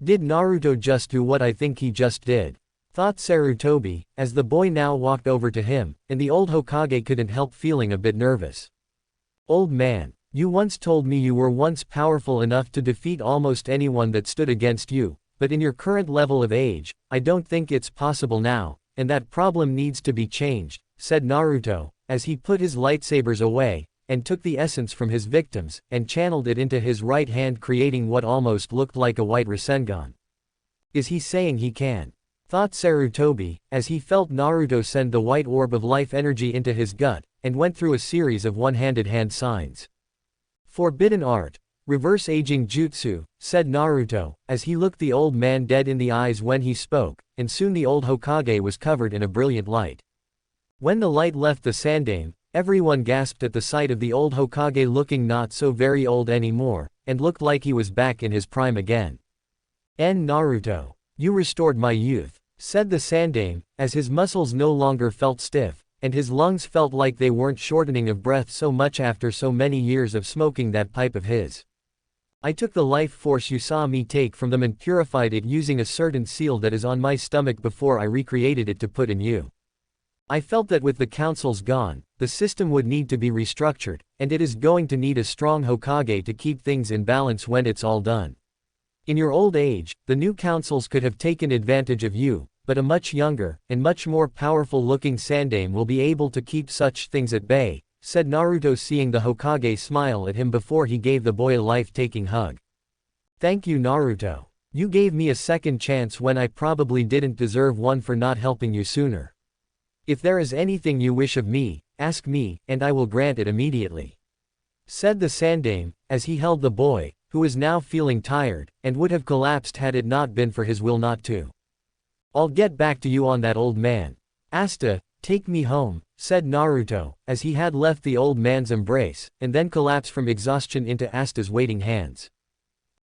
Did Naruto just do what I think he just did? Thought Sarutobi, as the boy now walked over to him, and the old Hokage couldn't help feeling a bit nervous. Old man, you once told me you were once powerful enough to defeat almost anyone that stood against you, but in your current level of age, I don't think it's possible now, and that problem needs to be changed, said Naruto, as he put his lightsabers away, and took the essence from his victims, and channeled it into his right hand, creating what almost looked like a white Rasengan. Is he saying he can? Thought Sarutobi, as he felt Naruto send the white orb of life energy into his gut, and went through a series of one-handed hand signs. Forbidden art. Reverse aging jutsu, said Naruto, as he looked the old man dead in the eyes when he spoke, and soon the old Hokage was covered in a brilliant light. When the light left the Sandaime, everyone gasped at the sight of the old Hokage looking not so very old anymore, and looked like he was back in his prime again. Naruto. You restored my youth, said the Sandaime, as his muscles no longer felt stiff, and his lungs felt like they weren't shortening of breath so much after so many years of smoking that pipe of his. I took the life force you saw me take from them and purified it using a certain seal that is on my stomach before I recreated it to put in you. I felt that with the councils gone, the system would need to be restructured, and it is going to need a strong Hokage to keep things in balance when it's all done. In your old age, the new councils could have taken advantage of you, but a much younger, and much more powerful-looking Sandaime will be able to keep such things at bay, said Naruto, seeing the Hokage smile at him before he gave the boy a life-taking hug. Thank you, Naruto. You gave me a second chance when I probably didn't deserve one for not helping you sooner. If there is anything you wish of me, ask me, and I will grant it immediately, said the Sandaime, as he held the boy, who was now feeling tired, and would have collapsed had it not been for his will not to. I'll get back to you on that, old man. Asta, take me home, said Naruto, as he had left the old man's embrace, and then collapsed from exhaustion into Asta's waiting hands.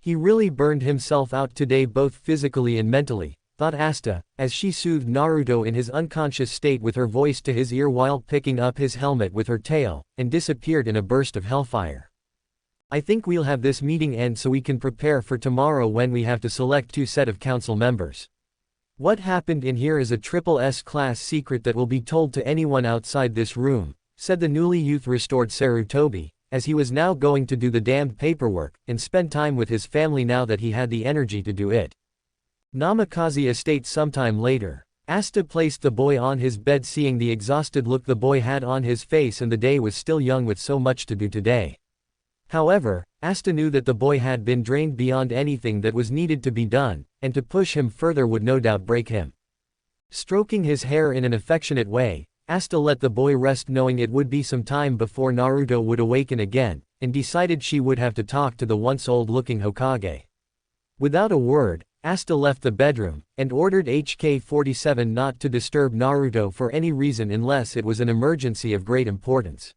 He really burned himself out today, both physically and mentally, thought Asta, as she soothed Naruto in his unconscious state with her voice to his ear while picking up his helmet with her tail, and disappeared in a burst of hellfire. I think we'll have this meeting end so we can prepare for tomorrow when we have to select 2 set of council members. What happened in here is a triple S class secret that will be told to anyone outside this room, said the newly youth-restored Sarutobi, as he was now going to do the damned paperwork, and spend time with his family now that he had the energy to do it. Namikaze estate. Sometime later, Asta placed the boy on his bed, seeing the exhausted look the boy had on his face, and the day was still young with so much to do today. However, Asta knew that the boy had been drained beyond anything that was needed to be done, and to push him further would no doubt break him. Stroking his hair in an affectionate way, Asta let the boy rest, knowing it would be some time before Naruto would awaken again, and decided she would have to talk to the once old-looking Hokage. Without a word, Asta left the bedroom, and ordered HK-47 not to disturb Naruto for any reason unless it was an emergency of great importance.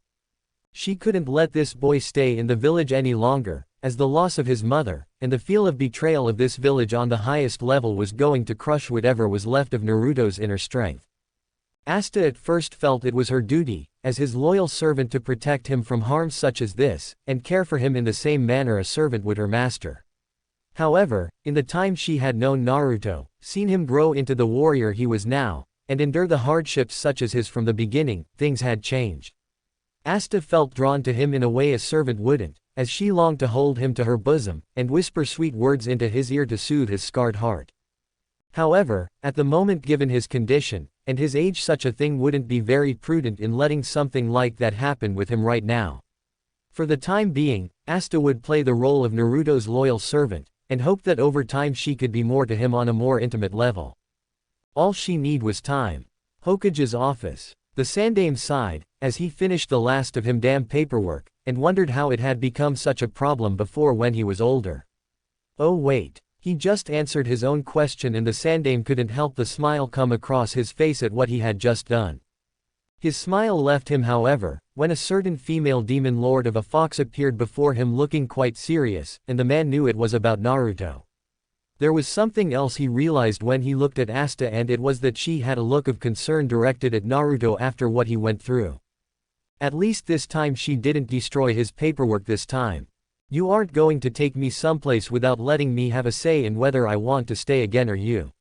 She couldn't let this boy stay in the village any longer, as the loss of his mother, and the feel of betrayal of this village on the highest level was going to crush whatever was left of Naruto's inner strength. Asta at first felt it was her duty, as his loyal servant, to protect him from harm such as this, and care for him in the same manner a servant would her master. However, in the time she had known Naruto, seen him grow into the warrior he was now, and endure the hardships such as his from the beginning, things had changed. Asta felt drawn to him in a way a servant wouldn't, as she longed to hold him to her bosom, and whisper sweet words into his ear to soothe his scarred heart. However, at the moment, given his condition, and his age, such a thing wouldn't be very prudent in letting something like that happen with him right now. For the time being, Asta would play the role of Naruto's loyal servant, and hope that over time she could be more to him on a more intimate level. All she need was time. Hokage's office. The Sandaime sighed, as he finished the last of him damn paperwork, and wondered how it had become such a problem before when he was older. Oh wait. He just answered his own question, and the Sandaime couldn't help the smile come across his face at what he had just done. His smile left him, however, when a certain female demon lord of a fox appeared before him looking quite serious, and the man knew it was about Naruto. There was something else he realized when he looked at Asta, and it was that she had a look of concern directed at Naruto after what he went through. At least this time she didn't destroy his paperwork this time. You aren't going to take me someplace without letting me have a say in whether I want to stay again or you,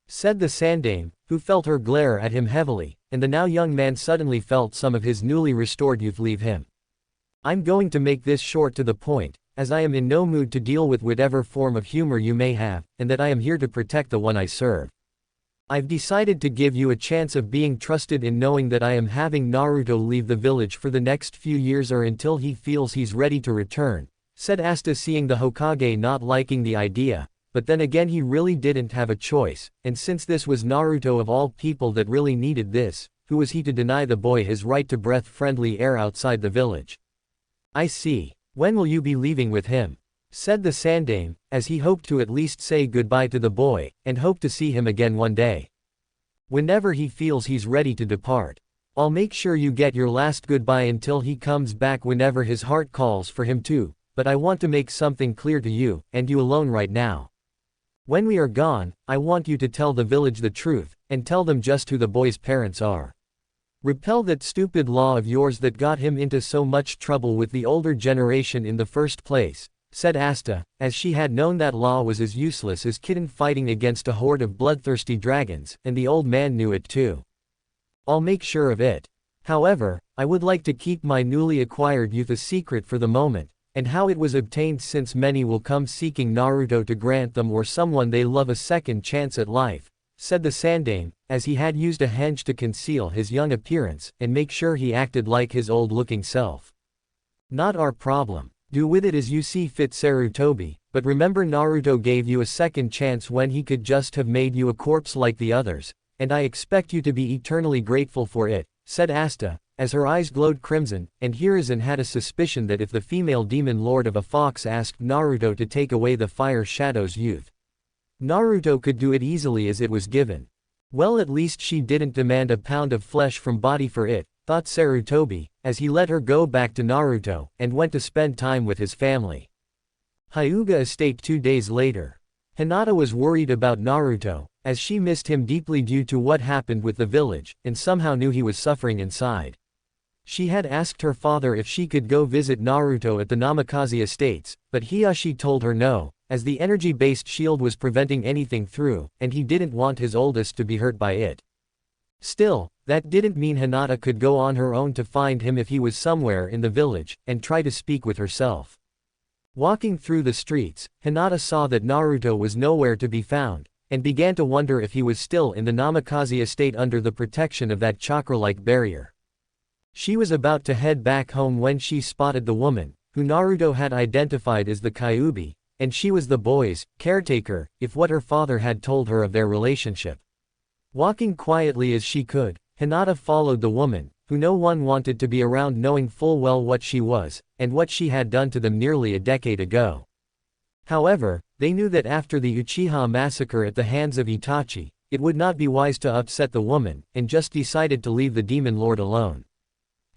said the Sandaime, who felt her glare at him heavily, and the now young man suddenly felt some of his newly restored youth leave him. I'm going to make this short to the point, as I am in no mood to deal with whatever form of humor you may have, and that I am here to protect the one I serve. I've decided to give you a chance of being trusted in knowing that I am having Naruto leave the village for the next few years or until he feels he's ready to return, said Asta, seeing the Hokage not liking the idea, but then again he really didn't have a choice, and since this was Naruto of all people that really needed this, who was he to deny the boy his right to breath-friendly air outside the village? I see. When will you be leaving with him? Said the Sandaime, as he hoped to at least say goodbye to the boy, and hoped to see him again one day. Whenever he feels he's ready to depart. I'll make sure you get your last goodbye until he comes back whenever his heart calls for him to, but I want to make something clear to you, and you alone right now. When we are gone, I want you to tell the village the truth, and tell them just who the boy's parents are. Repel that stupid law of yours that got him into so much trouble with the older generation in the first place, said Asta, as she had known that law was as useless as kitten fighting against a horde of bloodthirsty dragons, and the old man knew it too. I'll make sure of it. However, I would like to keep my newly acquired youth a secret for the moment, and how it was obtained, since many will come seeking Naruto to grant them or someone they love a second chance at life, said the Sandaime, as he had used a henge to conceal his young appearance and make sure he acted like his old-looking self. Not our problem. Do with it as you see fit, Sarutobi, but remember Naruto gave you a second chance when he could just have made you a corpse like the others, and I expect you to be eternally grateful for it, said Asta, as her eyes glowed crimson, and Hiruzen had a suspicion that if the female demon lord of a fox asked Naruto to take away the fire shadow's youth, Naruto could do it easily as it was given. Well, at least she didn't demand a pound of flesh from body for it, thought Sarutobi, as he let her go back to Naruto, and went to spend time with his family. Hyuga Estate 2 days later. Hinata was worried about Naruto, as she missed him deeply due to what happened with the village, and somehow knew he was suffering inside. She had asked her father if she could go visit Naruto at the Namikaze estates, but Hiyashi told her no, as the energy-based shield was preventing anything through, and he didn't want his oldest to be hurt by it. Still, that didn't mean Hinata could go on her own to find him if he was somewhere in the village, and try to speak with herself. Walking through the streets, Hinata saw that Naruto was nowhere to be found, and began to wonder if he was still in the Namikaze estate under the protection of that chakra-like barrier. She was about to head back home when she spotted the woman, who Naruto had identified as the Kyuubi, and she was the boy's caretaker, if what her father had told her of their relationship. Walking quietly as she could, Hinata followed the woman, who no one wanted to be around, knowing full well what she was, and what she had done to them nearly a decade ago. However, they knew that after the Uchiha massacre at the hands of Itachi, it would not be wise to upset the woman, and just decided to leave the demon lord alone.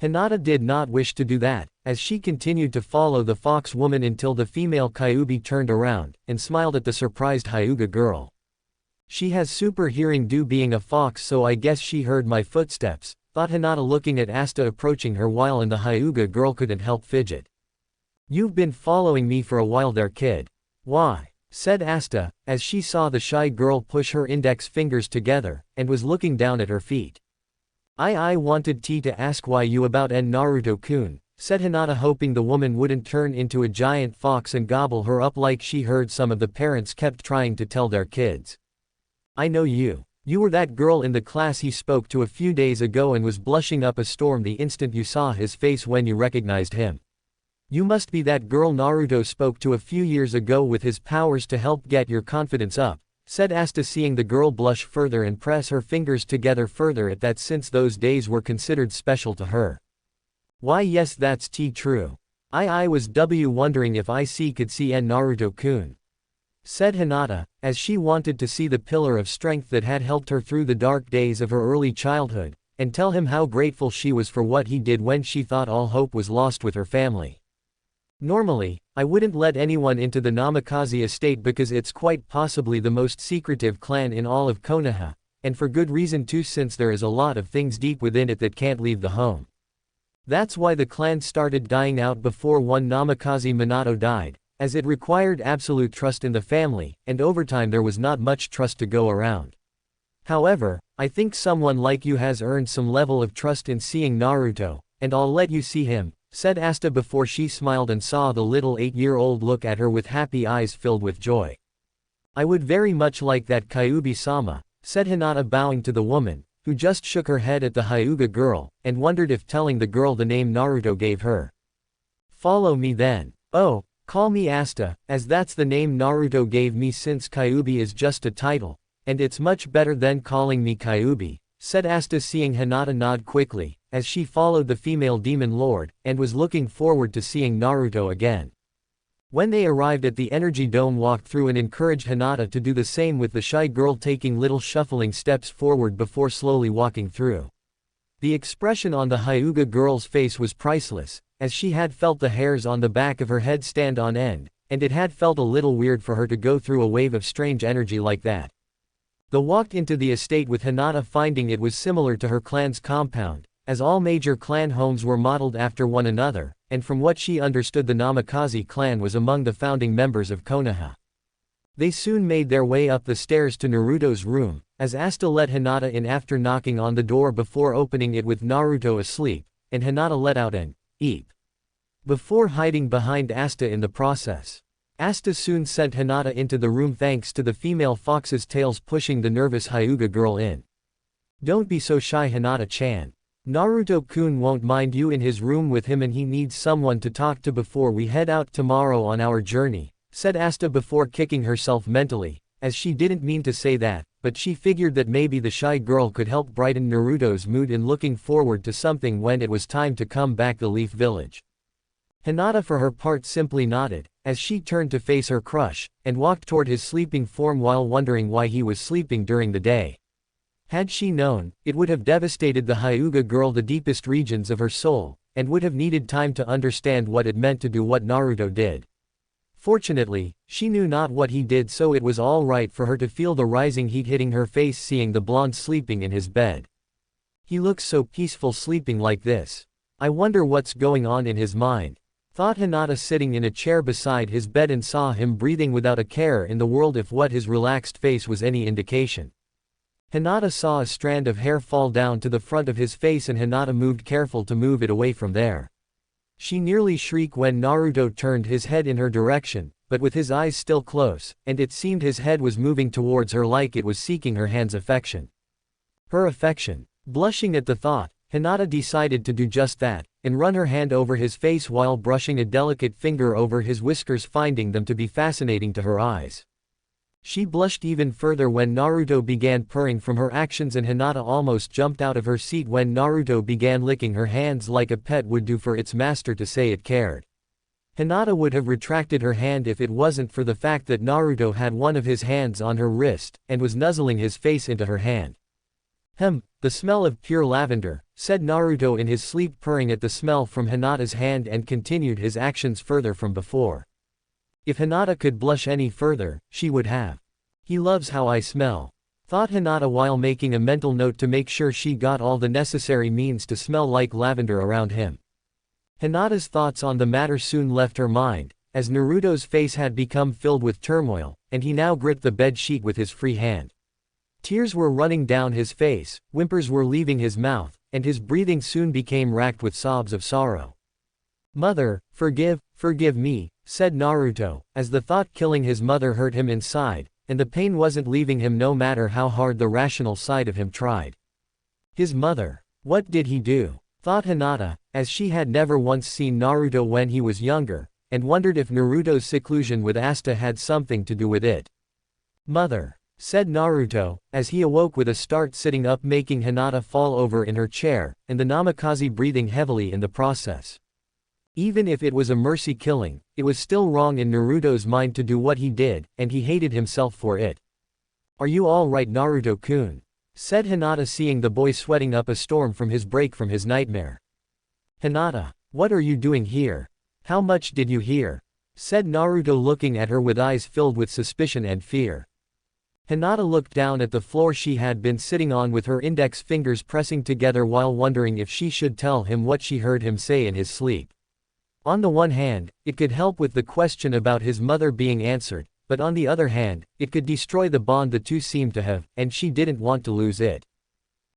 Hinata did not wish to do that, as she continued to follow the fox woman until the female Kyuubi turned around, and smiled at the surprised Hyuga girl. She has super hearing due being a fox, so I guess she heard my footsteps, thought Hinata, looking at Asta approaching her while the Hyuga girl couldn't help fidget. You've been following me for a while there, kid. Why? Said Asta, as she saw the shy girl push her index fingers together, and was looking down at her feet. I wanted to ask why you about Naruto-kun, said Hinata, hoping the woman wouldn't turn into a giant fox and gobble her up like she heard some of the parents kept trying to tell their kids. I know you. You were that girl in the class he spoke to a few days ago and was blushing up a storm the instant you saw his face when you recognized him. You must be that girl Naruto spoke to a few years ago with his powers to help get your confidence up, said Asta, seeing the girl blush further and press her fingers together further at that, since those days were considered special to her. Why, yes, that's true. I was wondering if I could see Naruto-kun, said Hinata, as she wanted to see the pillar of strength that had helped her through the dark days of her early childhood, and tell him how grateful she was for what he did when she thought all hope was lost with her family. Normally, I wouldn't let anyone into the Namikaze estate because it's quite possibly the most secretive clan in all of Konoha, and for good reason too, since there is a lot of things deep within it that can't leave the home. That's why the clan started dying out before one Namikaze Minato died, as it required absolute trust in the family, and over time there was not much trust to go around. However, I think someone like you has earned some level of trust in seeing Naruto, and I'll let you see him, said Asta before she smiled and saw the little 8-year-old look at her with happy eyes filled with joy. I would very much like that, Kyuubi-sama, said Hinata, bowing to the woman, who just shook her head at the Hyuga girl, and wondered if telling the girl the name Naruto gave her. Follow me then. Oh, call me Asta, as that's the name Naruto gave me, since Kyuubi is just a title, and it's much better than calling me Kyuubi, said Asta, seeing Hinata nod quickly, as she followed the female demon lord, and was looking forward to seeing Naruto again. When they arrived at the energy dome, walked through and encouraged Hinata to do the same, with the shy girl taking little shuffling steps forward before slowly walking through. The expression on the Hyuga girl's face was priceless, as she had felt the hairs on the back of her head stand on end, and it had felt a little weird for her to go through a wave of strange energy like that. They walked into the estate with Hinata, finding it was similar to her clan's compound, as all major clan homes were modeled after one another, and from what she understood, the Namikaze clan was among the founding members of Konoha. They soon made their way up the stairs to Naruto's room, as Asta let Hinata in after knocking on the door before opening it with Naruto asleep, and Hinata let out an "eep" before hiding behind Asta in the process. Asta soon sent Hinata into the room thanks to the female fox's tails pushing the nervous Hyuga girl in. "Don't be so shy, Hinata-chan. Naruto-kun won't mind you in his room with him, and he needs someone to talk to before we head out tomorrow on our journey," said Asta before kicking herself mentally, as she didn't mean to say that, but she figured that maybe the shy girl could help brighten Naruto's mood in looking forward to something when it was time to come back to Leaf Village. Hinata for her part simply nodded, as she turned to face her crush, and walked toward his sleeping form while wondering why he was sleeping during the day. Had she known, it would have devastated the Hyuga girl the deepest regions of her soul, and would have needed time to understand what it meant to do what Naruto did. Fortunately, she knew not what he did, so it was all right for her to feel the rising heat hitting her face seeing the blonde sleeping in his bed. He looks so peaceful sleeping like this. I wonder what's going on in his mind, thought Hinata, sitting in a chair beside his bed and saw him breathing without a care in the world, if what his relaxed face was any indication. Hinata saw a strand of hair fall down to the front of his face, and Hinata moved careful to move it away from there. She nearly shrieked when Naruto turned his head in her direction, but with his eyes still close, and it seemed his head was moving towards her like it was seeking her hand's affection. Her affection. Blushing at the thought, Hinata decided to do just that, and run her hand over his face while brushing a delicate finger over his whiskers, finding them to be fascinating to her eyes. She blushed even further when Naruto began purring from her actions, and Hinata almost jumped out of her seat when Naruto began licking her hands like a pet would do for its master to say it cared. Hinata would have retracted her hand if it wasn't for the fact that Naruto had one of his hands on her wrist, and was nuzzling his face into her hand. The smell of pure lavender," said Naruto in his sleep, purring at the smell from Hinata's hand, and continued his actions further from before. If Hinata could blush any further, she would have. "He loves how I smell," thought Hinata while making a mental note to make sure she got all the necessary means to smell like lavender around him. Hinata's thoughts on the matter soon left her mind, as Naruto's face had become filled with turmoil, and he now gripped the bed sheet with his free hand. Tears were running down his face, whimpers were leaving his mouth, and his breathing soon became racked with sobs of sorrow. "Mother, forgive me," said Naruto, as the thought killing his mother hurt him inside, and the pain wasn't leaving him no matter how hard the rational side of him tried. His mother. What did he do? Thought Hinata, as she had never once seen Naruto when he was younger, and wondered if Naruto's seclusion with Asta had something to do with it. "Mother," said Naruto, as he awoke with a start, sitting up, making Hinata fall over in her chair, and the Namikaze breathing heavily in the process. Even if it was a mercy killing, it was still wrong in Naruto's mind to do what he did, and he hated himself for it. "Are you all right, Naruto-kun?" said Hinata, seeing the boy sweating up a storm from his break from his nightmare. "Hinata, what are you doing here? How much did you hear?" said Naruto, looking at her with eyes filled with suspicion and fear. Hinata looked down at the floor she had been sitting on with her index fingers pressing together while wondering if she should tell him what she heard him say in his sleep. On the one hand, it could help with the question about his mother being answered, but on the other hand, it could destroy the bond the two seemed to have, and she didn't want to lose it.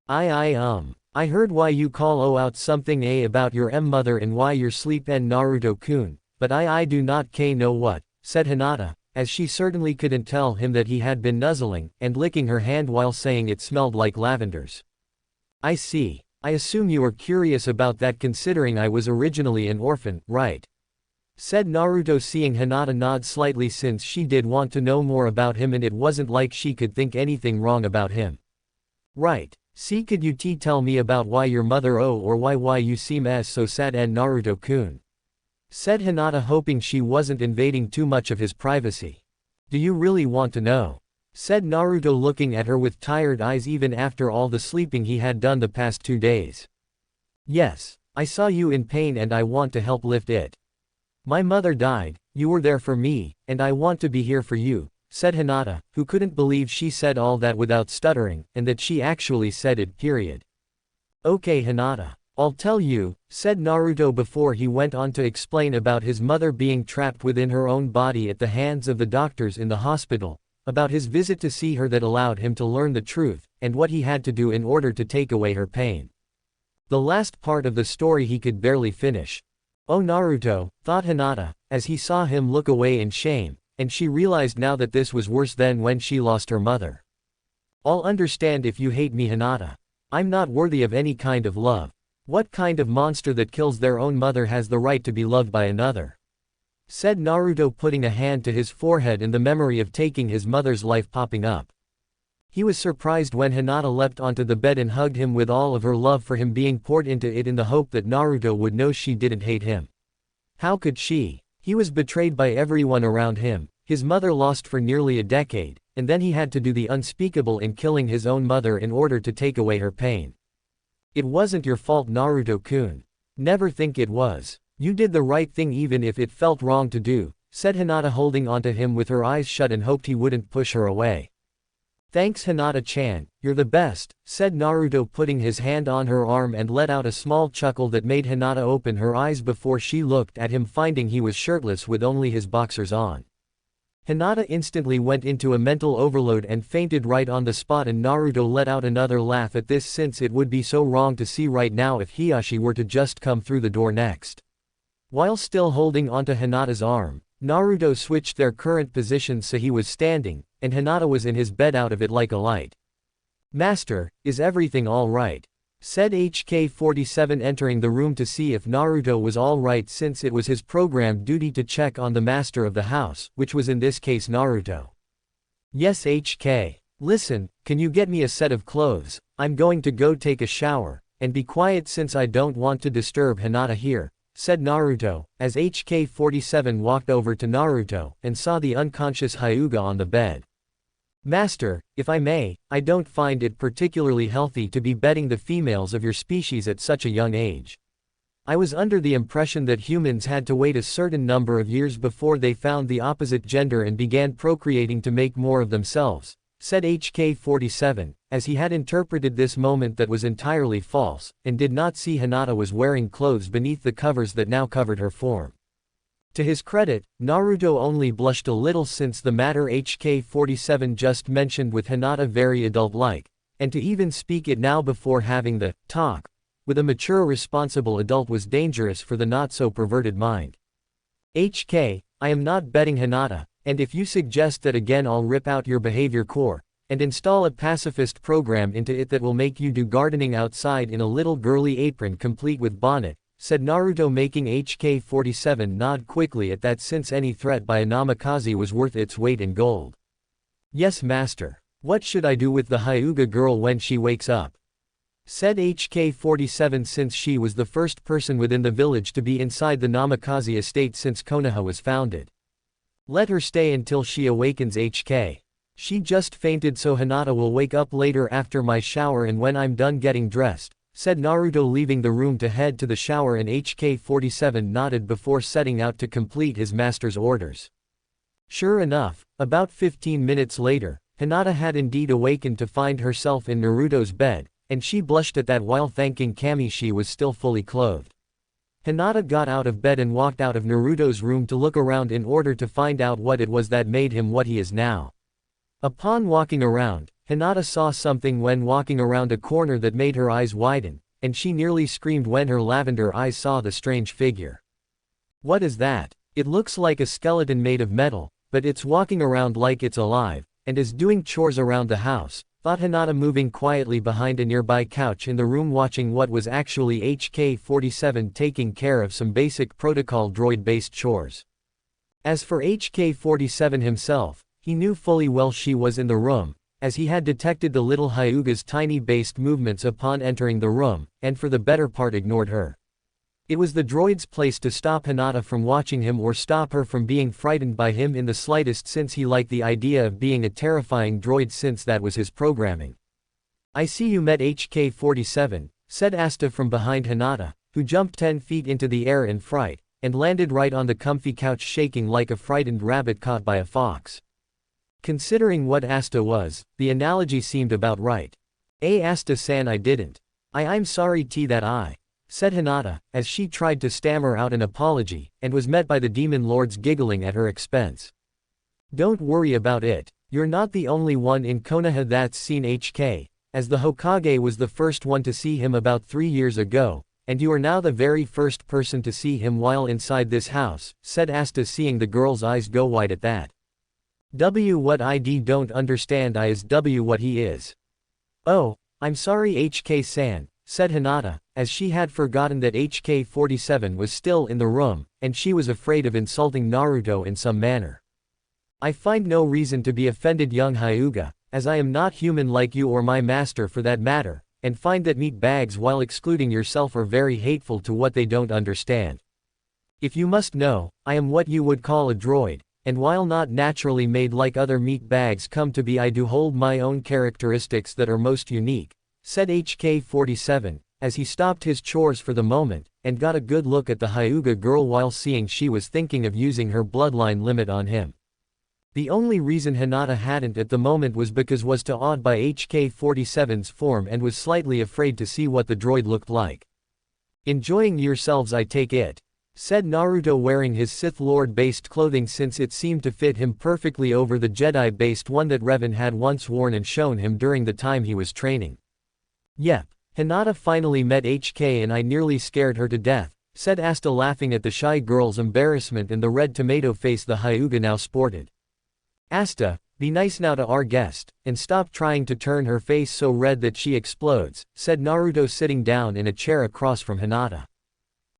I heard why you call out something about your mother and why your sleep Naruto-kun, but I do not know what," said Hinata, as she certainly couldn't tell him that he had been nuzzling and licking her hand while saying it smelled like lavenders. "I see. I assume you are curious about that, considering I was originally an orphan, right?" said Naruto, seeing Hinata nod slightly, since she did want to know more about him and it wasn't like she could think anything wrong about him. "Right. See, could you tell me about why your mother or why you seem as so sad and Naruto-kun? Said Hinata, hoping she wasn't invading too much of his privacy. Do you really want to know? Said Naruto, looking at her with tired eyes even after all the sleeping he had done the past 2 days. Yes, I saw you in pain and I want to help lift it. My mother died, you were there for me, and I want to be here for you, said Hinata, who couldn't believe she said all that without stuttering, and that she actually said it, period. Okay Hinata. I'll tell you, said Naruto before he went on to explain about his mother being trapped within her own body at the hands of the doctors in the hospital, about his visit to see her that allowed him to learn the truth, and what he had to do in order to take away her pain. The last part of the story he could barely finish. Oh Naruto, thought Hinata, as he saw him look away in shame, and she realized now that this was worse than when she lost her mother. I'll understand if you hate me Hinata. I'm not worthy of any kind of love. What kind of monster that kills their own mother has the right to be loved by another? Said Naruto, putting a hand to his forehead in the memory of taking his mother's life popping up. He was surprised when Hinata leapt onto the bed and hugged him with all of her love for him being poured into it in the hope that Naruto would know she didn't hate him. How could she? He was betrayed by everyone around him, his mother lost for nearly a decade, and then he had to do the unspeakable in killing his own mother in order to take away her pain. It wasn't your fault Naruto-kun. Never think it was. You did the right thing even if it felt wrong to do, said Hinata, holding onto him with her eyes shut and hoped he wouldn't push her away. Thanks Hinata-chan, you're the best, said Naruto, putting his hand on her arm and let out a small chuckle that made Hinata open her eyes before she looked at him, finding he was shirtless with only his boxers on. Hinata instantly went into a mental overload and fainted right on the spot, and Naruto let out another laugh at this, since it would be so wrong to see right now if Hiyashi were to just come through the door next. While still holding onto Hinata's arm, Naruto switched their current positions so he was standing, and Hinata was in his bed out of it like a light. Master, is everything alright? Said HK-47, entering the room to see if Naruto was alright, since it was his programmed duty to check on the master of the house, which was in this case Naruto. Yes HK. Listen, can you get me a set of clothes? I'm going to go take a shower, and be quiet since I don't want to disturb Hinata here, said Naruto, as HK-47 walked over to Naruto, and saw the unconscious Hyuga on the bed. Master, if I may, I don't find it particularly healthy to be bedding the females of your species at such a young age. I was under the impression that humans had to wait a certain number of years before they found the opposite gender and began procreating to make more of themselves, said HK-47, as he had interpreted this moment that was entirely false, and did not see Hinata was wearing clothes beneath the covers that now covered her form. To his credit, Naruto only blushed a little, since the matter HK-47 just mentioned with Hinata very adult-like, and to even speak it now before having the talk with a mature responsible adult was dangerous for the not-so-perverted mind. HK, I am not betting Hinata, and if you suggest that again I'll rip out your behavior core, and install a pacifist program into it that will make you do gardening outside in a little girly apron complete with bonnet, said Naruto, making HK-47 nod quickly at that, since any threat by a Namikaze was worth its weight in gold. Yes master. What should I do with the Hyuga girl when she wakes up? Said HK-47, since she was the first person within the village to be inside the Namikaze estate since Konoha was founded. Let her stay until she awakens HK. She just fainted, so Hinata will wake up later after my shower and when I'm done getting dressed, said Naruto, leaving the room to head to the shower, and HK-47 nodded before setting out to complete his master's orders. Sure enough, about 15 minutes later, Hinata had indeed awakened to find herself in Naruto's bed, and she blushed at that while thanking Kami she was still fully clothed. Hinata got out of bed and walked out of Naruto's room to look around in order to find out what it was that made him what he is now. Upon walking around, Hinata saw something when walking around a corner that made her eyes widen, and she nearly screamed when her lavender eyes saw the strange figure. What is that? It looks like a skeleton made of metal, but it's walking around like it's alive, and is doing chores around the house, thought Hinata, moving quietly behind a nearby couch in the room, watching what was actually HK-47 taking care of some basic protocol droid-based chores. As for HK-47 himself, he knew fully well she was in the room, as he had detected the little Hyuga's tiny based movements upon entering the room, and for the better part ignored her. It was the droid's place to stop Hinata from watching him or stop her from being frightened by him in the slightest, since he liked the idea of being a terrifying droid since that was his programming. "I see you met HK-47, said Asta from behind Hinata, who jumped 10 feet into the air in fright, and landed right on the comfy couch shaking like a frightened rabbit caught by a fox. Considering what Asta was, the analogy seemed about right. Asta-san, I didn't. I'm sorry that I, said Hinata, as she tried to stammer out an apology, and was met by the demon lords giggling at her expense. Don't worry about it, you're not the only one in Konoha that's seen HK, as the Hokage was the first one to see him about 3 years ago, and you are now the very first person to see him while inside this house, said Asta, seeing the girl's eyes go wide at that. What I don't understand is what he is. Oh, I'm sorry HK-san, said Hinata, as she had forgotten that HK-47 was still in the room, and she was afraid of insulting Naruto in some manner. I find no reason to be offended, young Hyuga, as I am not human like you or my master for that matter, and find that meat bags while excluding yourself are very hateful to what they don't understand. If you must know, I am what you would call a droid, and while not naturally made like other meat bags come to be, I do hold my own characteristics that are most unique, said HK-47, as he stopped his chores for the moment, and got a good look at the Hyuga girl while seeing she was thinking of using her bloodline limit on him. The only reason Hinata hadn't at the moment was because was too awed by HK-47's form and was slightly afraid to see what the droid looked like. Enjoying yourselves, I take it, said Naruto, wearing his Sith Lord-based clothing since it seemed to fit him perfectly over the Jedi-based one that Reven had once worn and shown him during the time he was training. Yep, Hinata finally met HK and I nearly scared her to death, said Asta, laughing at the shy girl's embarrassment and the red tomato face the Hyuga now sported. Asta, be nice now to our guest, and stop trying to turn her face so red that she explodes, said Naruto, sitting down in a chair across from Hinata.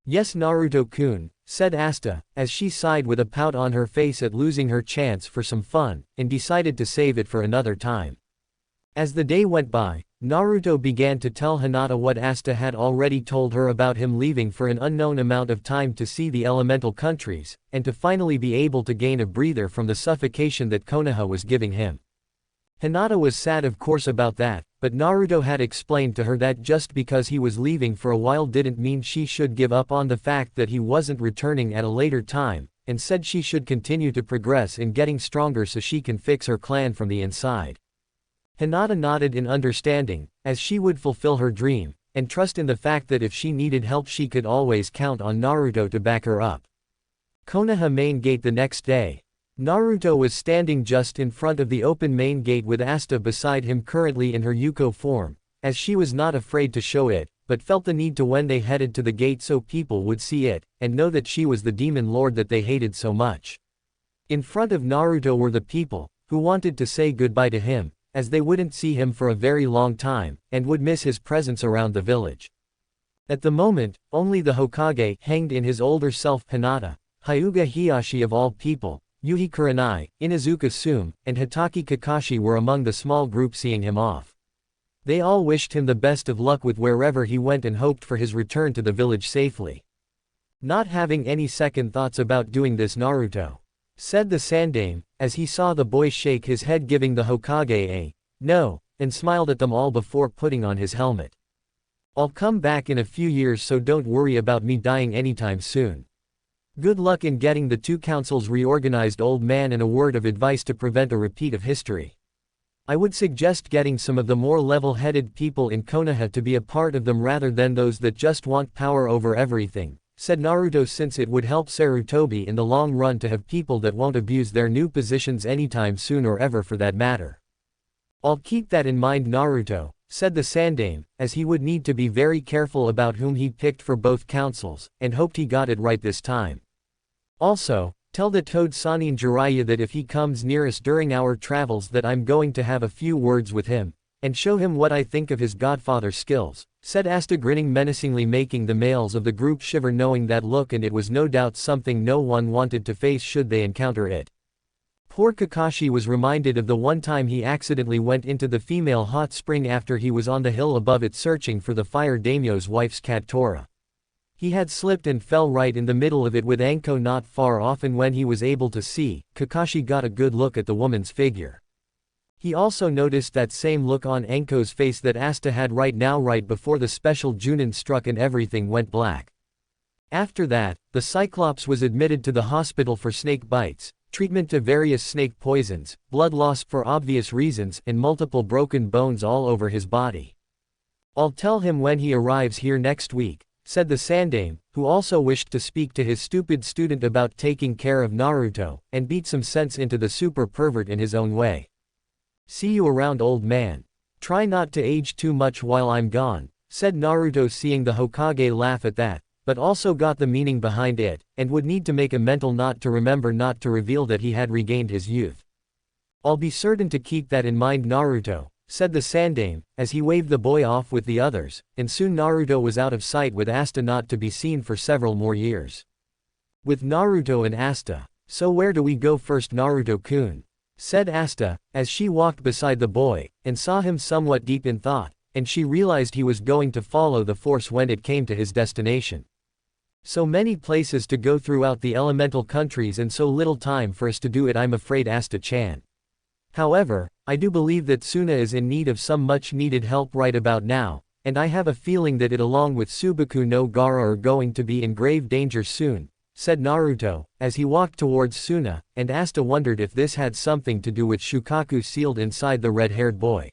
Yes, Naruto-kun, said Asta, as she sighed with a pout on her face at losing her chance for some fun, and decided to save it for another time. As the day went by, Naruto began to tell Hinata what Asta had already told her about him leaving for an unknown amount of time to see the elemental countries, and to finally be able to gain a breather from the suffocation that Konoha was giving him. Hinata was sad of course about that, but Naruto had explained to her that just because he was leaving for a while didn't mean she should give up on the fact that he wasn't returning at a later time, and said she should continue to progress in getting stronger so she can fix her clan from the inside. Hinata nodded in understanding, as she would fulfill her dream, and trust in the fact that if she needed help she could always count on Naruto to back her up. Konoha main gate the next day. Naruto was standing just in front of the open main gate with Asta beside him, currently in her Yuko form, as she was not afraid to show it, but felt the need to when they headed to the gate so people would see it, and know that she was the demon lord that they hated so much. In front of Naruto were the people, who wanted to say goodbye to him, as they wouldn't see him for a very long time, and would miss his presence around the village. At the moment, only the Hokage hanged in his older self, Hinata, Hyuga Hiyashi of all people, Yuhi Kurenai, Inuzuka Sume, and Hitaki Kakashi were among the small group seeing him off. They all wished him the best of luck with wherever he went and hoped for his return to the village safely. Not having any second thoughts about doing this, Naruto, said the Sandame, as he saw the boy shake his head giving the Hokage a no, and smiled at them all before putting on his helmet. I'll come back in a few years, so don't worry about me dying anytime soon. Good luck in getting the two councils reorganized, old man, and a word of advice to prevent a repeat of history. I would suggest getting some of the more level-headed people in Konoha to be a part of them rather than those that just want power over everything, said Naruto, since it would help Sarutobi in the long run to have people that won't abuse their new positions anytime soon, or ever for that matter. I'll keep that in mind, Naruto, said the Sandame, as he would need to be very careful about whom he picked for both councils, and hoped he got it right this time. Also, tell the Toad Sanin Jiraiya that if he comes near us during our travels that I'm going to have a few words with him, and show him what I think of his godfather skills, said Asta, grinning menacingly, making the males of the group shiver knowing that look, and it was no doubt something no one wanted to face should they encounter it. Poor Kakashi was reminded of the one time he accidentally went into the female hot spring after he was on the hill above it searching for the fire daimyo's wife's Katora. He had slipped and fell right in the middle of it with Anko not far off, and when he was able to see, Kakashi got a good look at the woman's figure. He also noticed that same look on Anko's face that Asta had right now right before the special Junin struck and everything went black. After that, the Cyclops was admitted to the hospital for snake bites, treatment to various snake poisons, blood loss for obvious reasons, and multiple broken bones all over his body. "I'll tell him when he arrives here next week," said the Sandaime, who also wished to speak to his stupid student about taking care of Naruto, and beat some sense into the super pervert in his own way. "See you around, old man. Try not to age too much while I'm gone," said Naruto, seeing the Hokage laugh at that, but also got the meaning behind it, and would need to make a mental note to remember not to reveal that he had regained his youth. "I'll be certain to keep that in mind, Naruto," said the Sandaime, as he waved the boy off with the others, and soon Naruto was out of sight with Asta not to be seen for several more years. With Naruto and Asta, "So where do we go first, Naruto-kun?" said Asta, as she walked beside the boy, and saw him somewhat deep in thought, and she realized he was going to follow the force when it came to his destination. "So many places to go throughout the elemental countries and so little time for us to do it, I'm afraid, Asta-chan. However, I do believe that Suna is in need of some much needed help right about now, and I have a feeling that it along with Subaku no Gara are going to be in grave danger soon," said Naruto, as he walked towards Suna, and Asta wondered if this had something to do with Shukaku sealed inside the red-haired boy.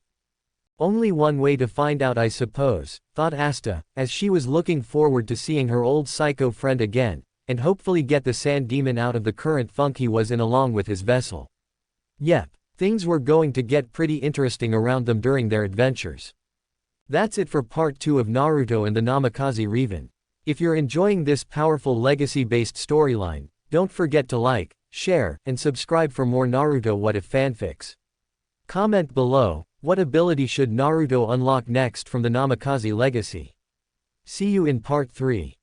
"Only one way to find out, I suppose," thought Asta, as she was looking forward to seeing her old psycho friend again, and hopefully get the sand demon out of the current funk he was in along with his vessel. Yep, things were going to get pretty interesting around them during their adventures. That's it for part 2 of Naruto and the Namikaze Reven. If you're enjoying this powerful legacy-based storyline, don't forget to like, share, and subscribe for more Naruto What If fanfics. Comment below, what ability should Naruto unlock next from the Namikaze legacy? See you in part 3.